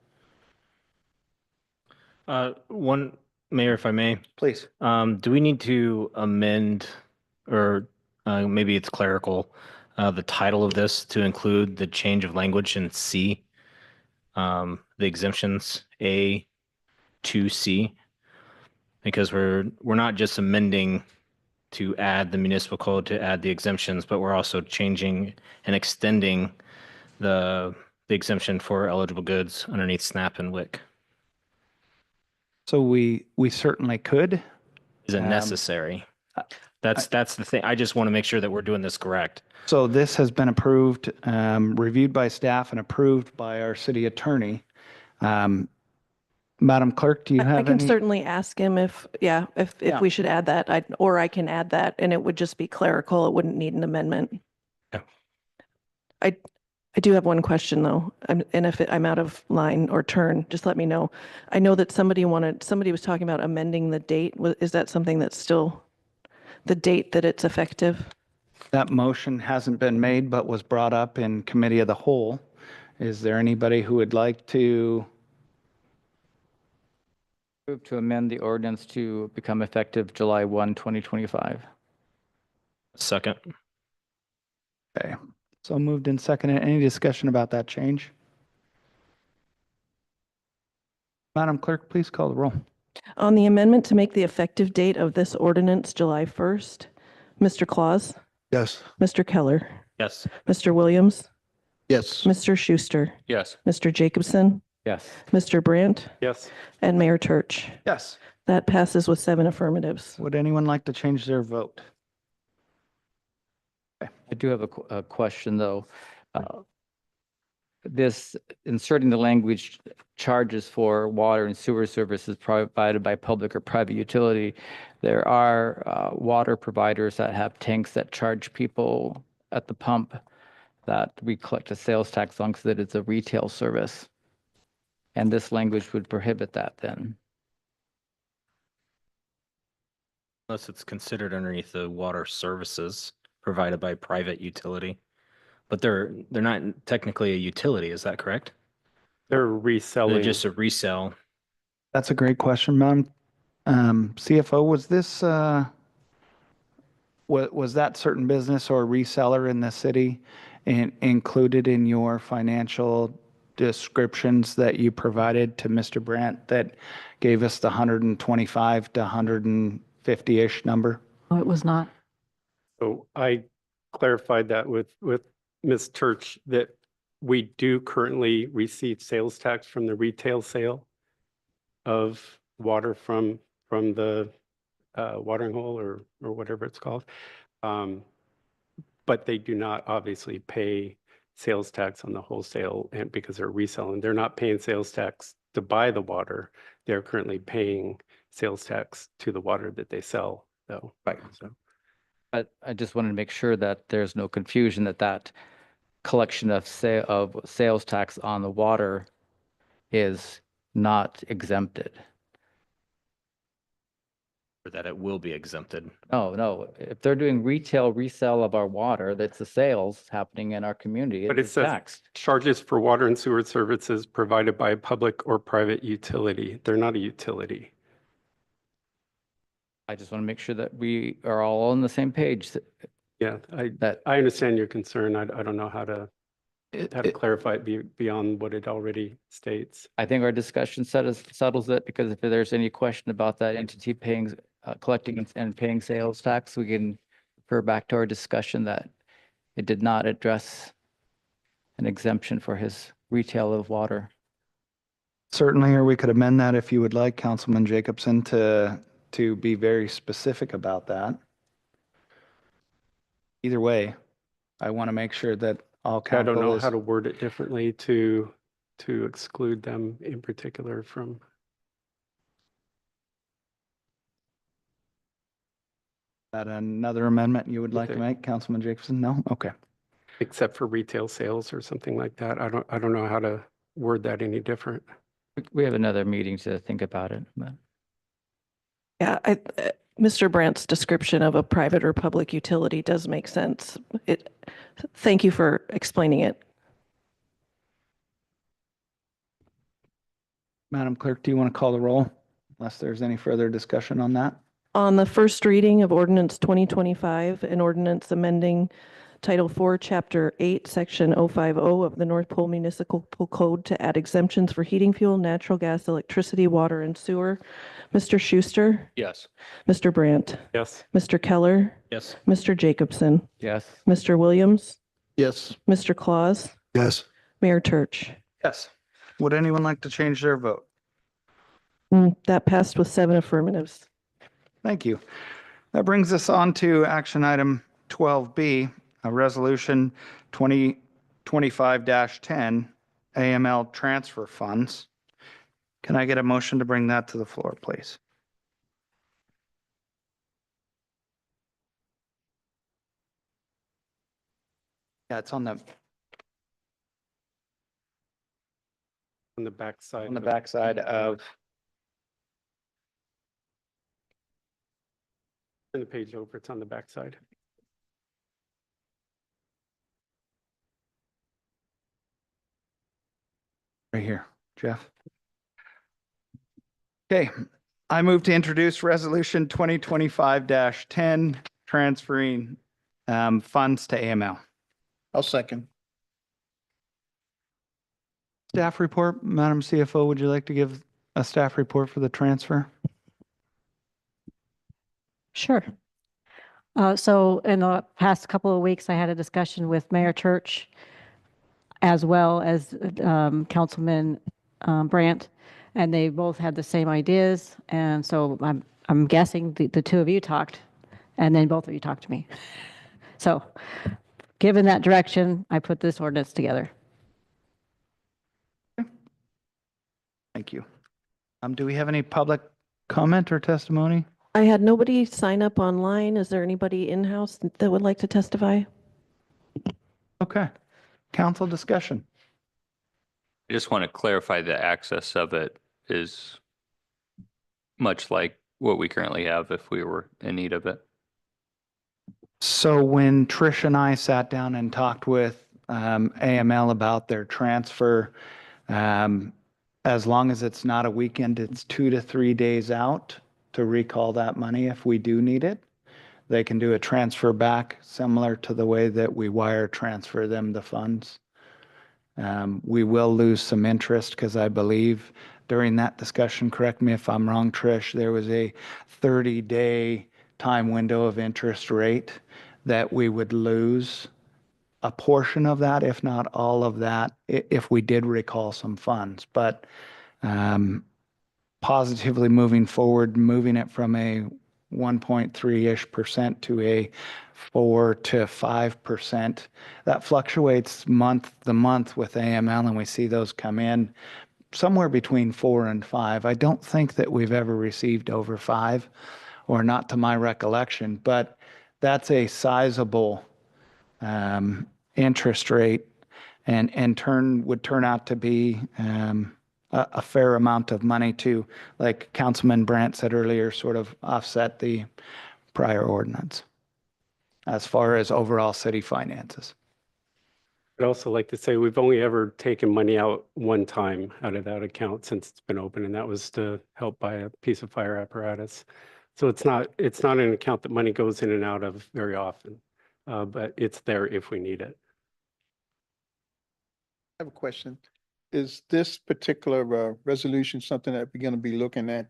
One, Mayor, if I may, Please. do we need to amend, or maybe it's clerical, the title of this to include the change of language in C, the exemptions A to C? Because we're not just amending to add the municipal code to add the exemptions, but we're also changing and extending the exemption for eligible goods underneath SNAP and WIC. So we certainly could. Is it necessary? That's the thing. I just want to make sure that we're doing this correct. So this has been approved, reviewed by staff and approved by our city attorney. Madam Clerk, do you have I can any? certainly ask him if we should add that, or I can add that, and it would just be clerical. It wouldn't need an amendment. Yeah. I do have one question though, and if I'm out of line or turn, just let me know. I know that somebody was talking about amending the date. Is that something that's still the date that it's effective? That motion hasn't been made, but was brought up in committee of the whole. Is there anybody who would like to? Move to amend the ordinance to become effective July 1, 2025. Second. Okay, so moved and seconded. Any discussion about that change? Madam Clerk, please call the roll. On the amendment to make the effective date of this ordinance July 1st, Mr. Claus, Yes. Mr. Keller, Yes. Mr. Williams, Yes. Mr. Schuster, Yes. Mr. Jacobson, Yes. Mr. Brandt, Yes. and Mayor Church. Yes. That passes with 7 affirmatives. Would anyone like to change their vote? I do have a question, though. This inserting the language charges for water and sewer services provided by public or private utility. There are water providers that have tanks that charge people at the pump that we collect a sales tax on because it's a retail service. And this language would prohibit that then. Unless it's considered underneath the water services provided by private utility. But they're not technically a utility, is that correct? They're reselling. They're just a resell. That's a great question, Madam CFO. Was this was that certain business or reseller in the city included in your financial descriptions that you provided to Mr. Brandt that gave us the 125 to 150-ish number? Oh, it was not. So I clarified that with Ms. Church that we do currently receive sales tax from the retail sale of water from the watering hole or whatever it's called. But they do not obviously pay sales tax on the wholesale, and because they're reselling, they're not paying sales tax to buy the water. They're currently paying sales tax to the water that they sell, though. Right. So But I just wanted to make sure that there's no confusion that that collection of sales tax on the water is not exempted. Or that it will be exempted. No, if they're doing retail resale of our water, that's the sales happening in our community. But it It's says taxed. charges for water and sewer services provided by a public or private utility. They're not a utility. I just want to make sure that we are all on the same page. Yeah, That I understand your concern. I don't know how to it- clarify it beyond what it already states. I think our discussion settles it, because if there's any question about that entity paying, collecting and paying sales tax, we can refer back to our discussion that it did not address an exemption for his retail of water. Certainly, or we could amend that if you would like, Councilman Jacobson, to be very specific about that. Either way, I want to make sure that all I don't council know is. how to word it differently to exclude them in particular from, That another amendment you would like to Okay. make, Councilman Jacobson? No? Okay. except for retail sales or something like that. I don't know how to word that any different. We have another meeting to think about it, but Yeah, Mr. Brandt's description of a private or public utility does make sense. Thank you for explaining it. Madam Clerk, do you want to call the roll? Unless there's any further discussion on that? On the first reading of ordinance 2025, an ordinance amending Title 4, Chapter 8, Section 050 of the North Pole Municipal Code to add exemptions for heating fuel, natural gas, electricity, water, and sewer. Mr. Schuster, Yes. Mr. Brandt, Yes. Mr. Keller, Yes. Mr. Jacobson, yes. Mr. Williams, Yes. Mr. Claus, Yes. Mayor Church. Yes. Would anyone like to change their vote? That passed with 7 affirmatives. Thank you. That brings us on to action item 12B, a resolution 2025-10 AML transfer funds. Can I get a motion to bring that to the floor, please? Yeah, it's on the backside. on the backside of, Turn the page over. It's on the backside. right here, Jeff. Okay, I move to introduce resolution 2025-10, transferring funds to AML. I'll second. Staff report, Madam CFO, would you like to give a staff report for the transfer? Sure. So in the past couple of weeks, I had a discussion with Mayor Church as well as Councilman Brandt, and they both had the same ideas. And so I'm guessing the two of you talked, and then both of you talked to me. So given that direction, I put this ordinance together. Thank you. Do we have any public comment or testimony? I had nobody sign up online. Is there anybody in-house that would like to testify? Okay. Council discussion. I just want to clarify the access of it is much like what we currently have if we were in need of it. So when Trish and I sat down and talked with AML about their transfer, as long as it's not a weekend, it's 2 to 3 days out to recall that money if we do need it. They can do a transfer back similar to the way that we wire transfer them the funds. We will lose some interest because I believe during that discussion, correct me if I'm wrong, Trish, there was a 30-day time window of interest rate that we would lose a portion of that, if not all of that, if we did recall some funds. But positively moving forward, moving it from a 1.3-ish% to a 4 to 5%. That fluctuates month to month with AML, and we see those come in somewhere between 4 and 5. I don't think that we've ever received over 5, or not to my recollection, but that's a sizable interest rate, and would turn out to be a fair amount of money to, like Councilman Brandt said earlier, sort of offset the prior ordinance as far as overall city finances. I'd also like to say we've only ever taken money out one time out of that account since it's been open, and that was to help buy a piece of fire apparatus. So it's not an account that money goes in and out of very often, but it's there if we need it. I have a question. Is this particular resolution something that we're going to be looking at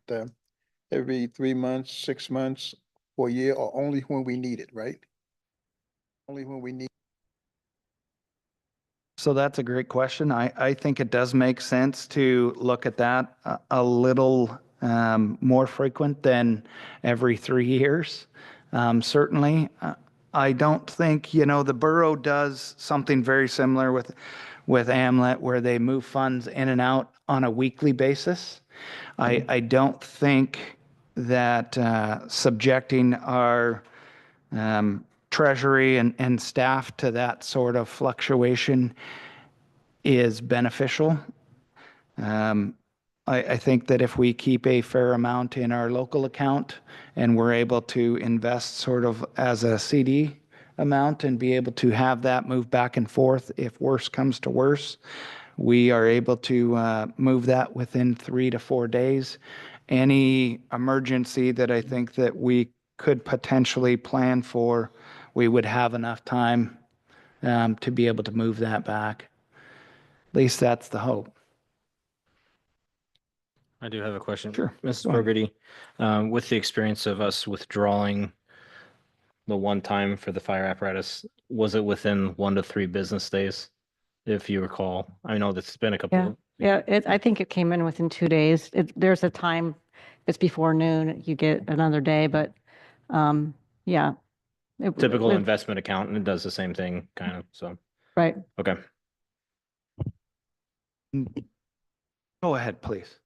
every 3 months, 6 months, or a year, or only when we need it, right? Only when we need. So that's a great question. I think it does make sense to look at that a little more frequent than every 3 years. Certainly, I don't think, the borough does something very similar with AMLET, where they move funds in and out on a weekly basis. I don't think that subjecting our treasury and staff to that sort of fluctuation is beneficial. I think that if we keep a fair amount in our local account and we're able to invest sort of as a CD amount and be able to have that move back and forth, if worse comes to worse, we are able to move that within 3 to 4 days. Any emergency that I think that we could potentially plan for, we would have enough time to be able to move that back. At least that's the hope. I do have a question. Sure. Mrs. Go ahead. Fogarty, with the experience of us withdrawing the one time for the fire apparatus, was it within 1 to 3 business days, if you recall? I know that's been a couple. Yeah, I think it came in within 2 days. There's a time, if it's before noon, you get another day, but yeah. Typical investment account, and it does the same thing, kind of, so. Right. Okay. Go ahead, please.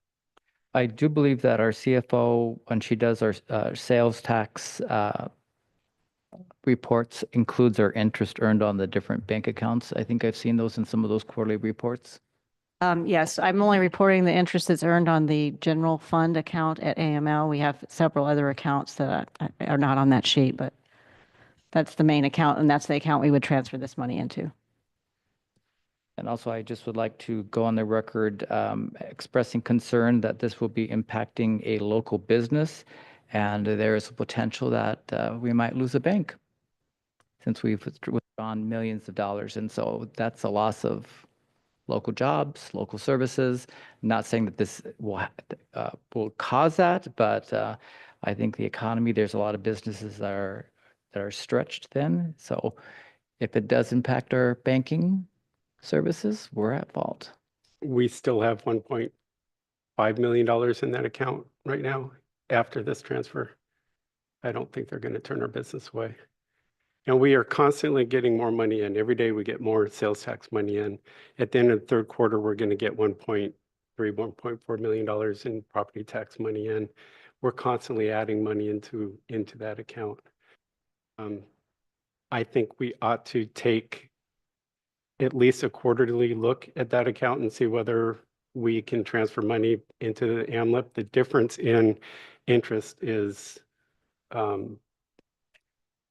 I do believe that our CFO, when she does our sales tax reports, includes our interest earned on the different bank accounts. I think I've seen those in some of those quarterly reports. Yes, I'm only reporting the interest that's earned on the general fund account at AML. We have several other accounts that are not on that sheet, but that's the main account, and that's the account we would transfer this money into. And also, I just would like to go on the record expressing concern that this will be impacting a local business, and there is a potential that we might lose a bank since we've withdrawn millions of dollars. And so that's a loss of local jobs, local services. Not saying that this will cause that, but I think the economy, there's a lot of businesses that are stretched thin. So if it does impact our banking services, we're at fault. We still have $1.5 million in that account right now after this transfer. I don't think they're going to turn our business away. And we are constantly getting more money in. Every day we get more sales tax money in. At the end of the third quarter, we're going to get $1.4 million in property tax money in. We're constantly adding money into that account. I think we ought to take at least a quarterly look at that account and see whether we can transfer money into the AMLIP. The difference in interest is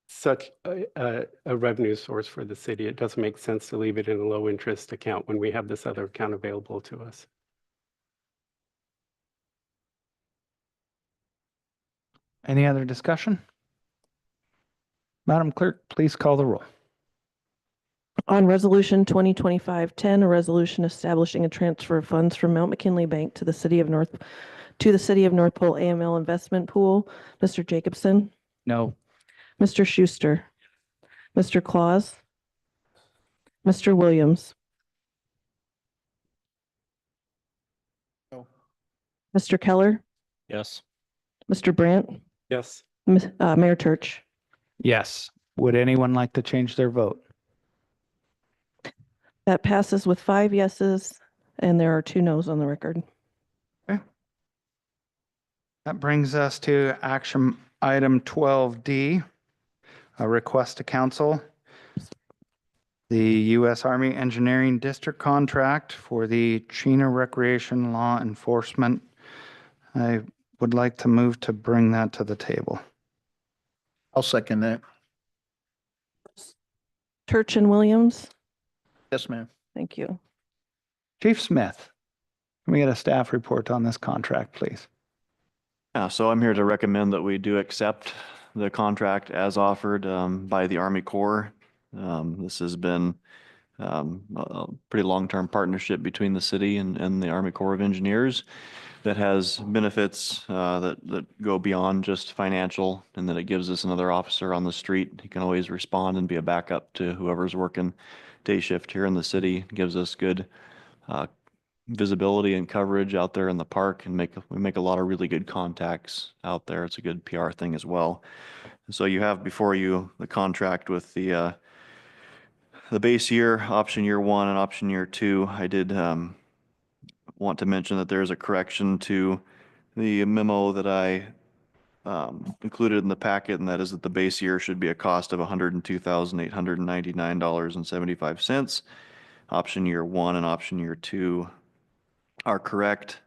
such a revenue source for the city. It doesn't make sense to leave it in a low interest account when we have this other account available to us. Any other discussion? Madam Clerk, please call the roll. On Resolution 2025-10, a resolution establishing a transfer of funds from Mount McKinley Bank to the City of North Pole AML Investment Pool. Mr. Jacobson? No. Mr. Schuster? Mr. Claus? Mr. Williams. No. Mr. Keller, Yes. Mr. Brandt, Yes. Mayor Church. Yes. Would anyone like to change their vote? That passes with 5 yeses, and there are 2 noes on the record. That brings us to action item 12D, a request to council. The U.S. Army Engineering District contract for the Chena Recreation Law Enforcement. I would like to move to bring that to the table. I'll second that. Church and Williams. Yes, ma'am. Thank you. Chief Smith, can we get a staff report on this contract, please? Yeah, so I'm here to recommend that we do accept the contract as offered by the Army Corps. This has been a pretty long-term partnership between the city and the Army Corps of Engineers that has benefits that go beyond just financial, and that it gives us another officer on the street. He can always respond and be a backup to whoever's working day shift here in the city. It gives us good visibility and coverage out there in the park, and we make a lot of really good contacts out there. It's a good PR thing as well. So you have before you the contract with the base year, option year 1 and option year 2. I did want to mention that there's a correction to the memo that I included in the packet, and that is that the base year should be a cost of $102,899.75. Option year 1 and option year 2 are correct.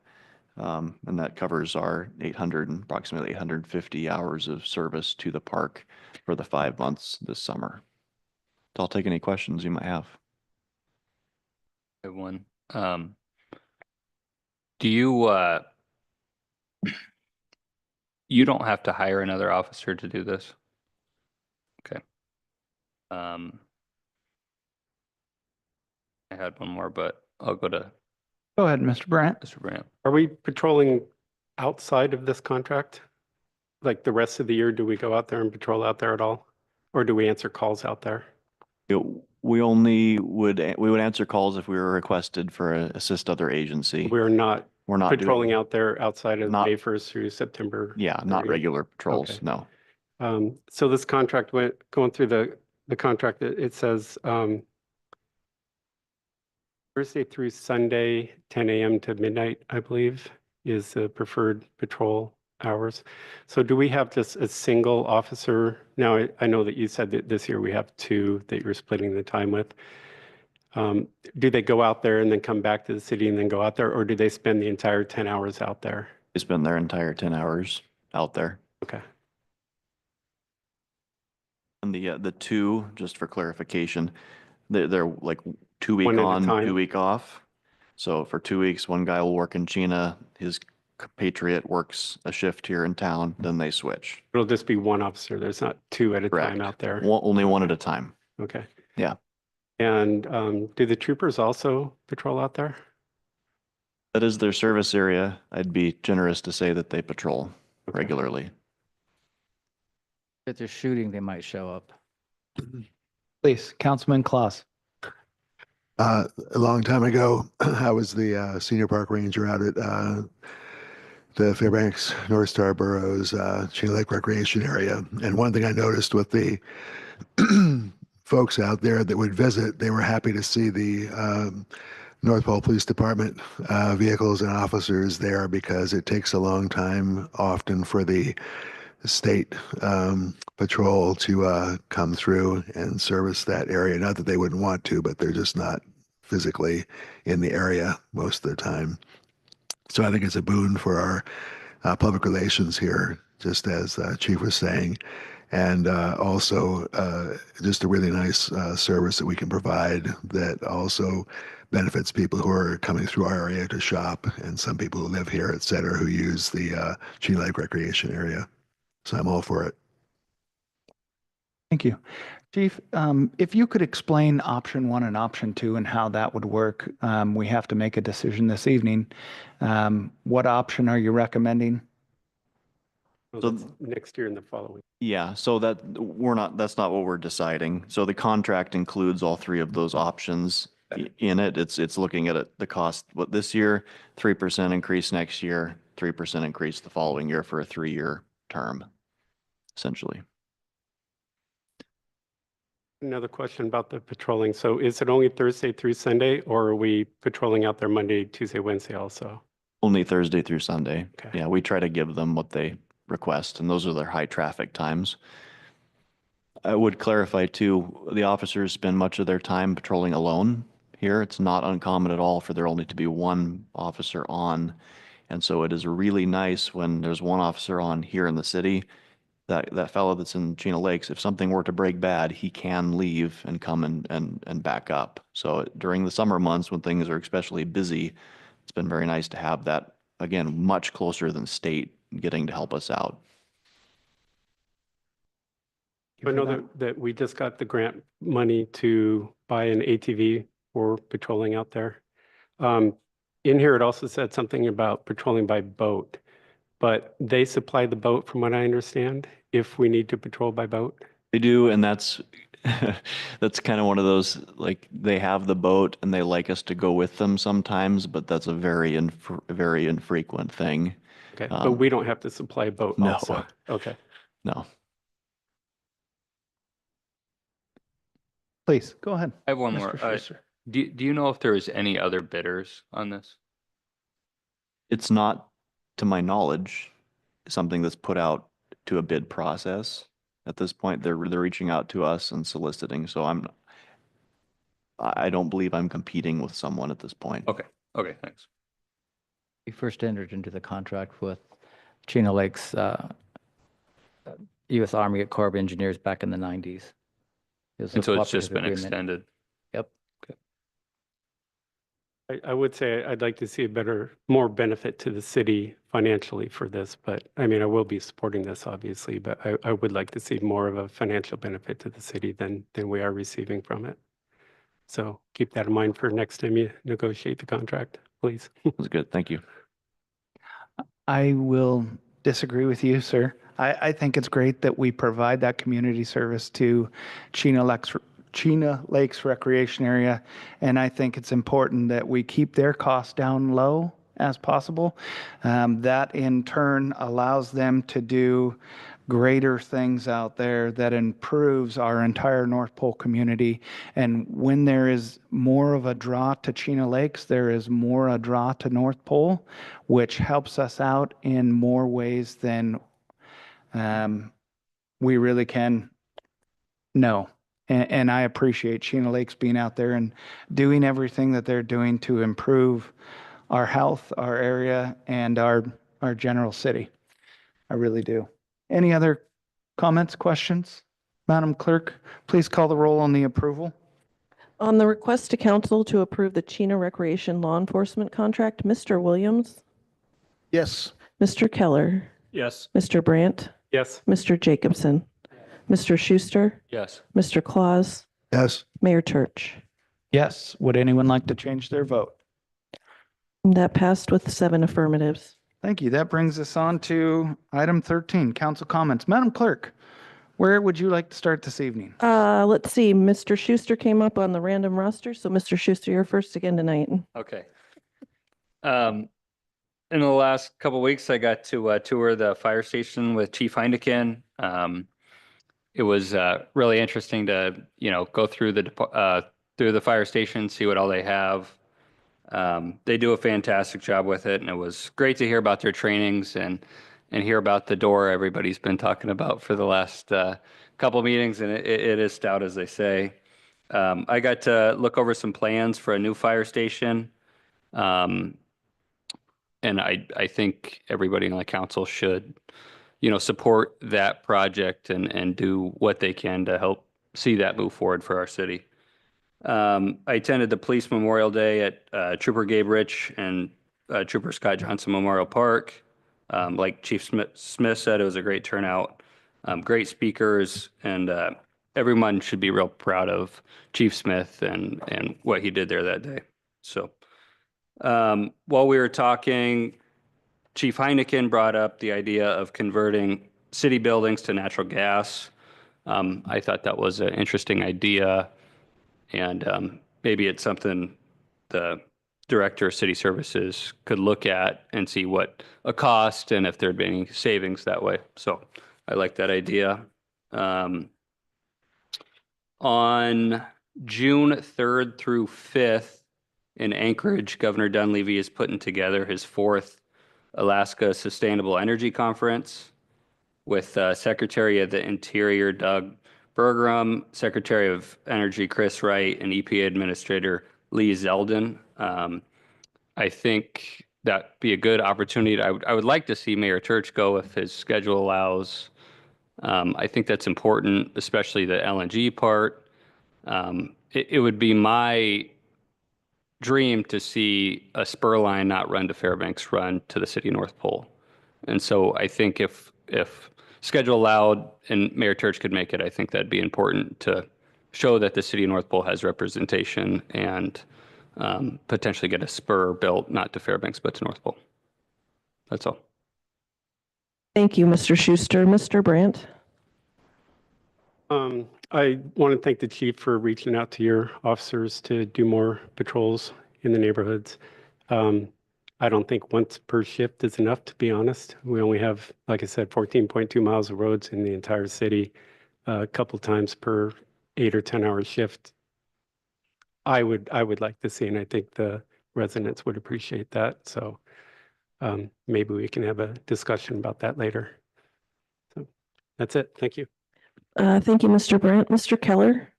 And that covers our approximately 850 hours of service to the park for the 5 months this summer. So I'll take any questions you might have. I have one. Do you, you don't have to hire another officer to do this? Okay. I had one more, but I'll go to Go ahead, Mr. Brandt. Mr. Brandt. Are we patrolling outside of this contract? Like the rest of the year, do we go out there and patrol out there at all? Or do we answer calls out there? We would answer calls if we were requested for assist other agency. We're not not patrolling out there outside of not- May 1st through September. Yeah, not 30th. regular patrols, Okay. no. So this contract going through the contract, it says Thursday through Sunday, 10 a.m. to midnight, I believe, is the preferred patrol hours. So do we have just a single officer? Now, I know that you said that this year we have 2 that you're splitting the time with. Do they go out there and then come back to the city and then go out there, or do they spend the entire 10 hours out there? They spend their entire 10 hours out there. Okay. And the 2, just for clarification, they're like 2 week One at a on, time. 2 week off. So for 2 weeks, one guy will work in Chena, his compatriot works a shift here in town, then they switch. It'll just be one officer. There's not 2 at a Correct. time out there. Only one at a time. Okay. Yeah. And do the troopers also patrol out there? That is their service area. I'd be generous to say that they patrol regularly. If they're shooting, they might show up. Please, Councilman Claus. A long time ago, I was the senior park ranger out at the Fairbanks North Star Boroughs Chena Lake Recreation Area. And one thing I noticed with the folks out there that would visit, they were happy to see the North Pole Police Department vehicles and officers there, because it takes a long time often for the state patrol to come through and service that area. Not that they wouldn't want to, but they're just not physically in the area most of the time. So I think it's a boon for our public relations here, just as Chief was saying, and also just a really nice service that we can provide that also benefits people who are coming through our area to shop, and some people who live here, et cetera, who use the Chena Lake Recreation area. So I'm all for it. Thank you. Chief, if you could explain option 1 and option 2 and how that would work. We have to make a decision this evening. What option are you recommending? Oh, So that's next year and the following. yeah, so that's not what we're deciding. So the contract includes all three of those options in it. It's looking at the cost, what this year, 3% increase next year, 3% increase the following year for a 3-year term, essentially. Another question about the patrolling. So is it only Thursday through Sunday, or are we patrolling out there Monday, Tuesday, Wednesday also? Only Thursday through Sunday. Okay. Yeah, we try to give them what they request, and those are their high traffic times. I would clarify too, the officers spend much of their time patrolling alone here. It's not uncommon at all for there only to be one officer on. And so it is really nice when there's one officer on here in the city, that fellow that's in Chino Lakes, if something were to break bad, he can leave and come and back up. So during the summer months when things are especially busy, it's been very nice to have that, again, much closer than state getting to help us out. I know that we just got the grant money to buy an ATV for patrolling out there. In here, it also said something about patrolling by boat, but they supply the boat from what I understand, if we need to patrol by boat. They do, and that's that's kind of one of those, like, they have the boat and they like us to go with them sometimes, but that's a very infrequent thing. Okay, but we don't have to supply a boat no. also. Okay. No. Please, go ahead. I have one Mr. more. Schuster. Do you know if there was any other bidders on this? It's not, to my knowledge, something that's put out to a bid process. At this point, they're reaching out to us and soliciting, so I don't believe I'm competing with someone at this point. Okay. Okay, thanks. We first entered into the contract with Chino Lakes, U.S. Army Corps of Engineers back in the 90s. It was a And so it's just cooperative been agreement. extended. Yep. I would say I'd like to see more benefit to the city financially for this, but I mean, I will be supporting this obviously, but I would like to see more of a financial benefit to the city than we are receiving from it. So keep that in mind for next time you negotiate the contract, please. That's good. Thank you. I will disagree with you, sir. I think it's great that we provide that community service to Chino Lakes Recreation Area, and I think it's important that we keep their costs down low as possible. That in turn allows them to do greater things out there that improves our entire North Pole community. And when there is more of a draw to Chino Lakes, there is more a draw to North Pole, which helps us out in more ways than we really can know. And I appreciate Chino Lakes being out there and doing everything that they're doing to improve our health, our area, and our general city. I really do. Any other comments, questions? Madam Clerk, please call the roll on the approval. On the request to council to approve the Chino Recreation Law Enforcement contract, Mr. Williams, Yes. Mr. Keller, Yes. Mr. Brandt, Yes. Mr. Jacobson, Mr. Schuster, Yes. Mr. Claus, Yes. Mayor Church. Yes. Would anyone like to change their vote? That passed with 7 affirmatives. Thank you. That brings us on to item 13, council comments. Madam Clerk, where would you like to start this evening? Let's see, Mr. Schuster came up on the random roster, so Mr. Schuster, you're first again tonight. Okay. In the last couple of weeks, I got to tour the fire station with Chief Heineken. It was really interesting to, go through the fire station, see what all they have. They do a fantastic job with it, and it was great to hear about their trainings and hear about the door everybody's been talking about for the last couple meetings, and it is stout, as they say. I got to look over some plans for a new fire station, and I think everybody on the council should, support that project and do what they can to help see that move forward for our city. I attended the Police Memorial Day at Trooper Gabe Rich and Trooper Scott Johnson Memorial Park. Like Chief Smith said, it was a great turnout, great speakers, and everyone should be real proud of Chief Smith and what he did there that day. So while we were talking, Chief Heineken brought up the idea of converting city buildings to natural gas. I thought that was an interesting idea, and maybe it's something the Director of City Services could look at and see what a cost and if there'd be any savings that way. So I like that idea. On June 3rd through 5th in Anchorage, Governor Dunleavy is putting together his 4th Alaska Sustainable Energy Conference with Secretary of the Interior Doug Bergrum, Secretary of Energy Chris Wright, and EPA Administrator Lee Zeldin. I think that'd be a good opportunity. I would like to see Mayor Church go if his schedule allows. I think that's important, especially the LNG part. It would be my dream to see a spur line not run to Fairbanks, run to the city North Pole. And so I think if schedule allowed and Mayor Church could make it, I think that'd be important to show that the city of North Pole has representation and potentially get a spur built, not to Fairbanks, but to North Pole. That's all. Thank you, Mr. Schuster. Mr. Brandt? I want to thank the chief for reaching out to your officers to do more patrols in the neighborhoods. I don't think once per shift is enough, to be honest. We only have, like I said, 14.2 miles of roads in the entire city, a couple times per 8 or 10 hour shift. I would like to see, and I think the residents would appreciate that. So maybe we can have a discussion about that later. So that's it. Thank you. Thank you, Mr. Brandt. Mr. Keller?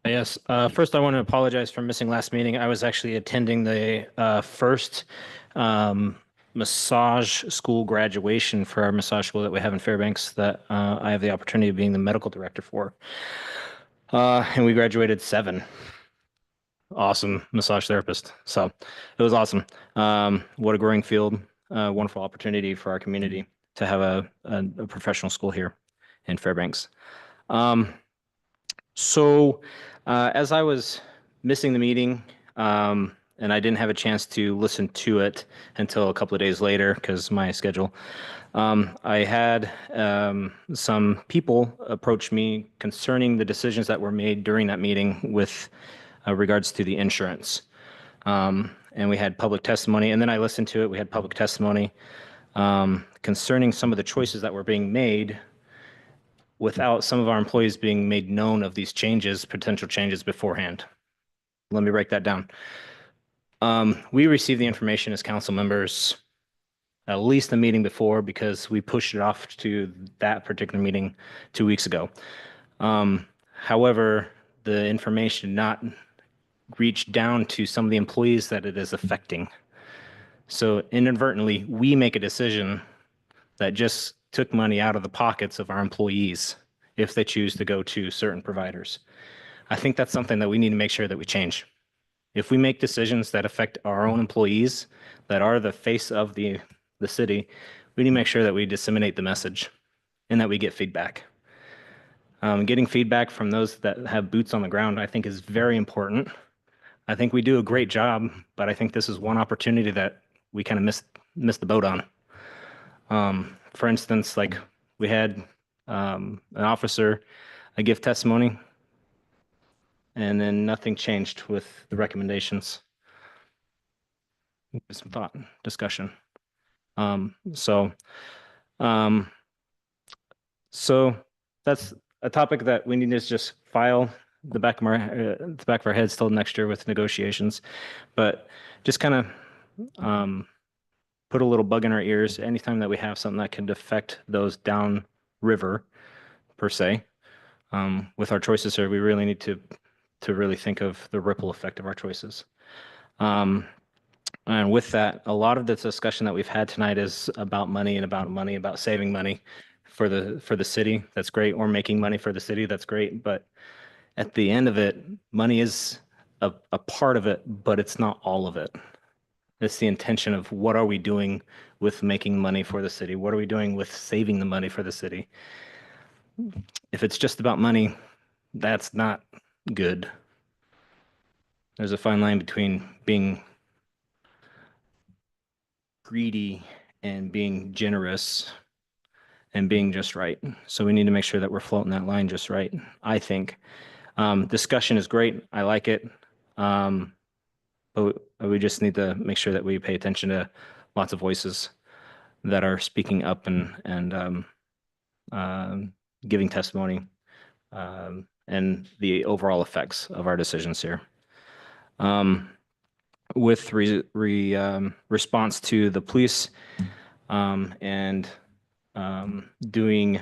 Yes. First, I want to apologize for missing last meeting. I was actually attending the first massage school graduation for our massage school that we have in Fairbanks that I have the opportunity of being the medical director for. And we graduated 7 awesome massage therapists. So it was awesome. What a growing field. Wonderful opportunity for our community to have a professional school here in Fairbanks. So as I was missing the meeting, and I didn't have a chance to listen to it until a couple of days later because my schedule, I had some people approach me concerning the decisions that were made during that meeting with regards to the insurance. And we had public testimony, and then I listened to it. We had public testimony concerning some of the choices that were being made without some of our employees being made known of these changes, potential changes beforehand. Let me break that down. We received the information as council members at least the meeting before because we pushed it off to that particular meeting 2 weeks ago. However, the information did not reach down to some of the employees that it is affecting. So inadvertently, we make a decision that just took money out of the pockets of our employees if they choose to go to certain providers. I think that's something that we need to make sure that we change. If we make decisions that affect our own employees that are the face of the city, we need to make sure that we disseminate the message and that we get feedback. Getting feedback from those that have boots on the ground, I think, is very important. I think we do a great job, but I think this is one opportunity that we kind of missed the boat on. For instance, like we had an officer give testimony, and then nothing changed with the recommendations. Some thought, discussion. So that's a topic that we need to just file the back of our heads till next year with negotiations, but just kind of put a little bug in our ears anytime that we have something that can affect those down river per se. With our choices here, we really need to really think of the ripple effect of our choices. And with that, a lot of the discussion that we've had tonight is about money, about saving money for the city. That's great. Or making money for the city. That's great. But at the end of it, money is a part of it, but it's not all of it. It's the intention of what are we doing with making money for the city? What are we doing with saving the money for the city? If it's just about money, that's not good. There's a fine line between being greedy and being generous and being just right. So we need to make sure that we're floating that line just right, I think. Discussion is great. I like it. But we just need to make sure that we pay attention to lots of voices that are speaking up and giving testimony and the overall effects of our decisions here. With response to the police and doing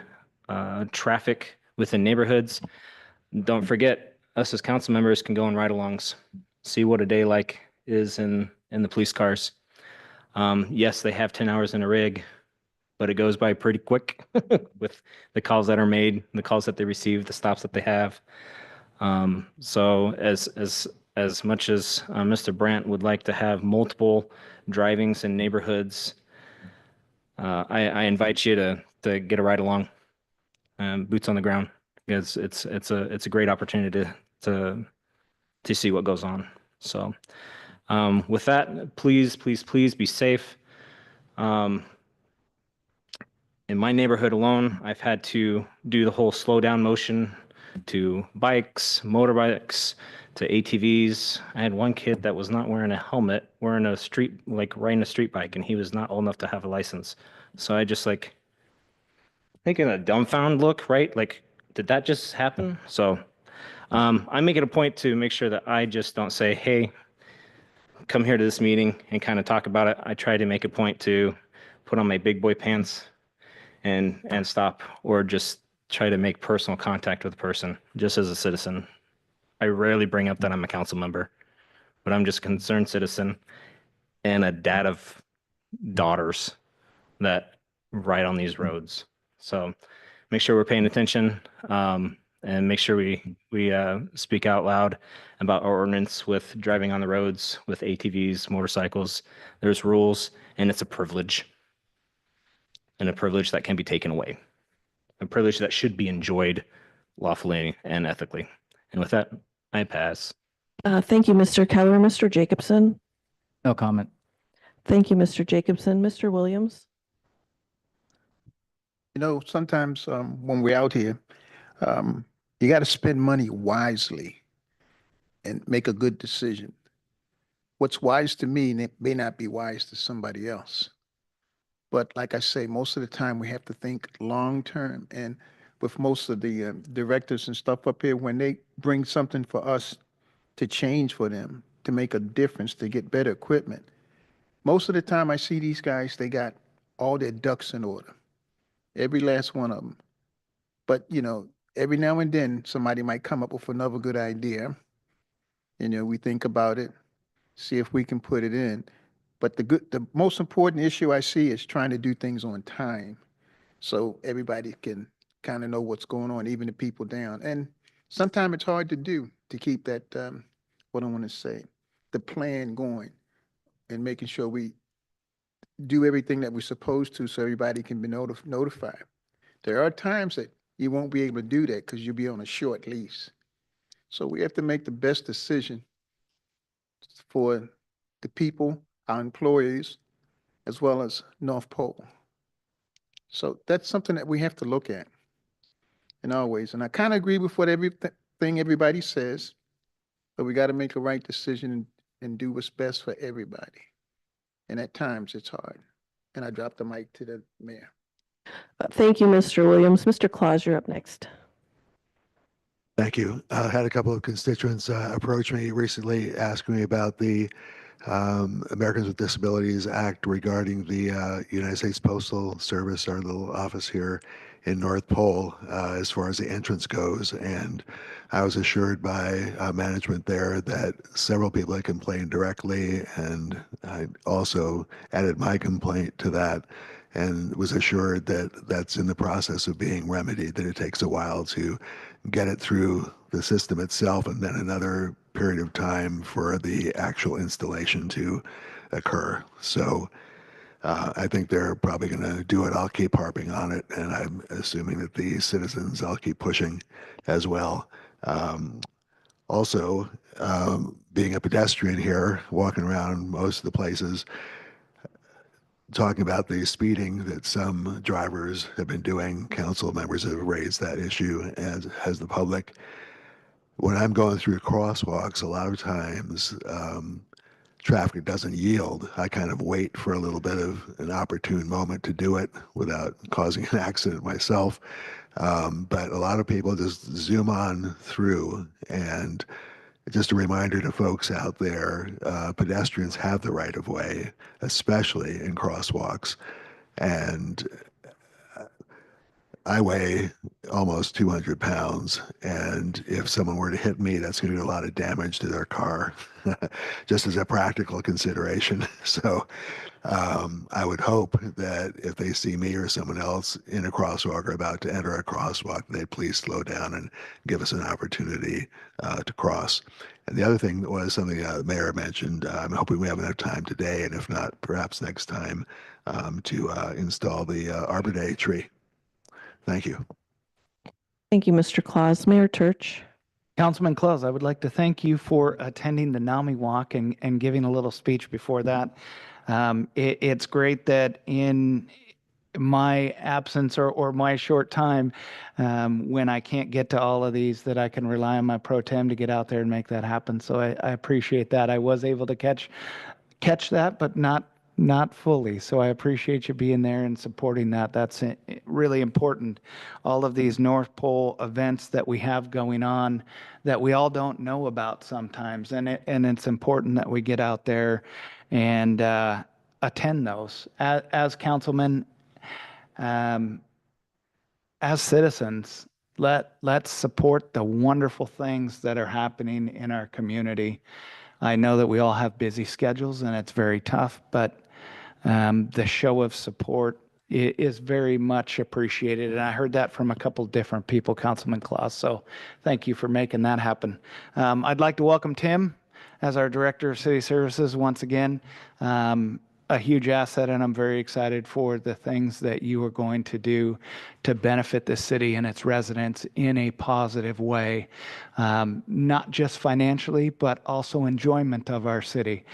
traffic within neighborhoods, don't forget, us as council members can go on ride-alongs, see what a day like is in the police cars. Yes, they have 10 hours in a rig, but it goes by pretty quick with the calls that are made, the calls that they receive, the stops that they have. So as much as Mr. Brandt would like to have multiple drivings in neighborhoods, I invite you to get a ride along, boots on the ground, because it's a great opportunity to see what goes on. So with that, please be safe. In my neighborhood alone, I've had to do the whole slow down motion to bikes, motorbikes, to ATVs. I had one kid that was not wearing a helmet, wearing a riding a street bike, and he was not old enough to have a license. So I just making a dumbfound look, right? Like, did that just happen? So I make it a point to make sure that I just don't say, hey, come here to this meeting and kind of talk about it. I try to make a point to put on my big boy pants and stop, or just try to make personal contact with a person just as a citizen. I rarely bring up that I'm a council member, but I'm just a concerned citizen and a dad of daughters that ride on these roads. So make sure we're paying attention and make sure we speak out loud about our ordinance with driving on the roads with ATVs, motorcycles. There's rules, and it's a privilege, and a privilege that can be taken away, a privilege that should be enjoyed lawfully and ethically. And with that, I pass. Thank you, Mr. Keller. Mr. Jacobson? No comment. Thank you, Mr. Jacobson. Mr. Williams? You know, sometimes when we're out here, you got to spend money wisely and make a good decision. What's wise to me may not be wise to somebody else. But like I say, most of the time we have to think long term. And with most of the directors and stuff up here, when they bring something for us to change for them, to make a difference, to get better equipment, most of the time I see these guys, they got all their ducks in order, every last one of them. But, you know, every now and then somebody might come up with another good idea. You know, we think about it, see if we can put it in. But the most important issue I see is trying to do things on time, so everybody can kind of know what's going on, even the people down. And sometimes it's hard to do, to keep that, what I want to say, the plan going, and making sure we do everything that we're supposed to so everybody can be notified. There are times that you won't be able to do that because you'll be on a short lease. So we have to make the best decision for the people, our employees, as well as North Pole. So that's something that we have to look at in our ways. And I kind of agree with what everything everybody says, but we got to make the right decision and do what's best for everybody. And at times it's hard. And I drop the mic to the mayor. Thank you, Mr. Williams. Mr. Claus, you're up next. Thank you. I had a couple of constituents approach me recently asking me about the Americans with Disabilities Act regarding the United States Postal Service, our little office here in North Pole, as far as the entrance goes. And I was assured by management there that several people had complained directly, and I also added my complaint to that and was assured that that's in the process of being remedied, that it takes a while to get it through the system itself and then another period of time for the actual installation to occur. So I think they're probably going to do it. I'll keep harping on it, and I'm assuming that the citizens, I'll keep pushing as well. Also, being a pedestrian here, walking around most of the places, talking about the speeding that some drivers have been doing. Council members have raised that issue, as has the public. When I'm going through crosswalks, a lot of times traffic doesn't yield. I kind of wait for a little bit of an opportune moment to do it without causing an accident myself. But a lot of people just zoom on through. And just a reminder to folks out there, pedestrians have the right of way, especially in crosswalks. And I weigh almost 200 pounds, and if someone were to hit me, that's going to do a lot of damage to their car, just as a practical consideration. So I would hope that if they see me or someone else in a crosswalk or about to enter a crosswalk, they'd please slow down and give us an opportunity to cross. And the other thing was something the mayor mentioned. I'm hoping we have enough time today, and if not, perhaps next time, to install the Arbor Day tree. Thank you. Thank you, Mr. Claus. Mayor Church. Councilman Close, I would like to thank you for attending the NAMI walk and giving a little speech before that. It's great that in my absence or my short time, when I can't get to all of these, that I can rely on my pro tem to get out there and make that happen. So I appreciate that. I was able to catch that, but not fully. So I appreciate you being there and supporting that. That's really important. All of these North Pole events that we have going on that we all don't know about sometimes. And it's important that we get out there and attend those. As councilmen, as citizens, let's support the wonderful things that are happening in our community. I know that we all have busy schedules and it's very tough, but the show of support is very much appreciated. And I heard that from a couple different people, Councilman Klaus. So thank you for making that happen. I'd like to welcome Tim as our Director of City Services once again. A huge asset, and I'm very excited for the things that you are going to do to benefit the city and its residents in a positive way, not just financially, but also enjoyment of our city.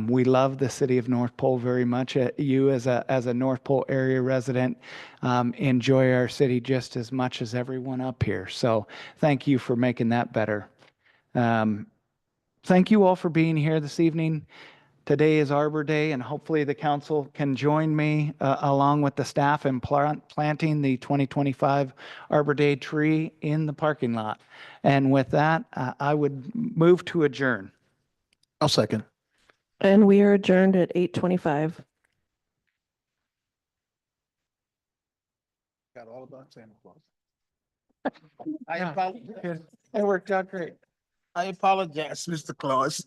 We love the city of North Pole very much. You as a North Pole area resident enjoy our city just as much as everyone up here. So thank you for making that better. Thank you all for being here this evening. Today is Arbor Day, and hopefully the council can join me along with the staff in planting the 2025 Arbor Day tree in the parking lot. And with that, I would move to adjourn. I'll second. And we are adjourned at 8:25. Got all about Santa Claus. It worked out great. I apologize, Mr. Claus.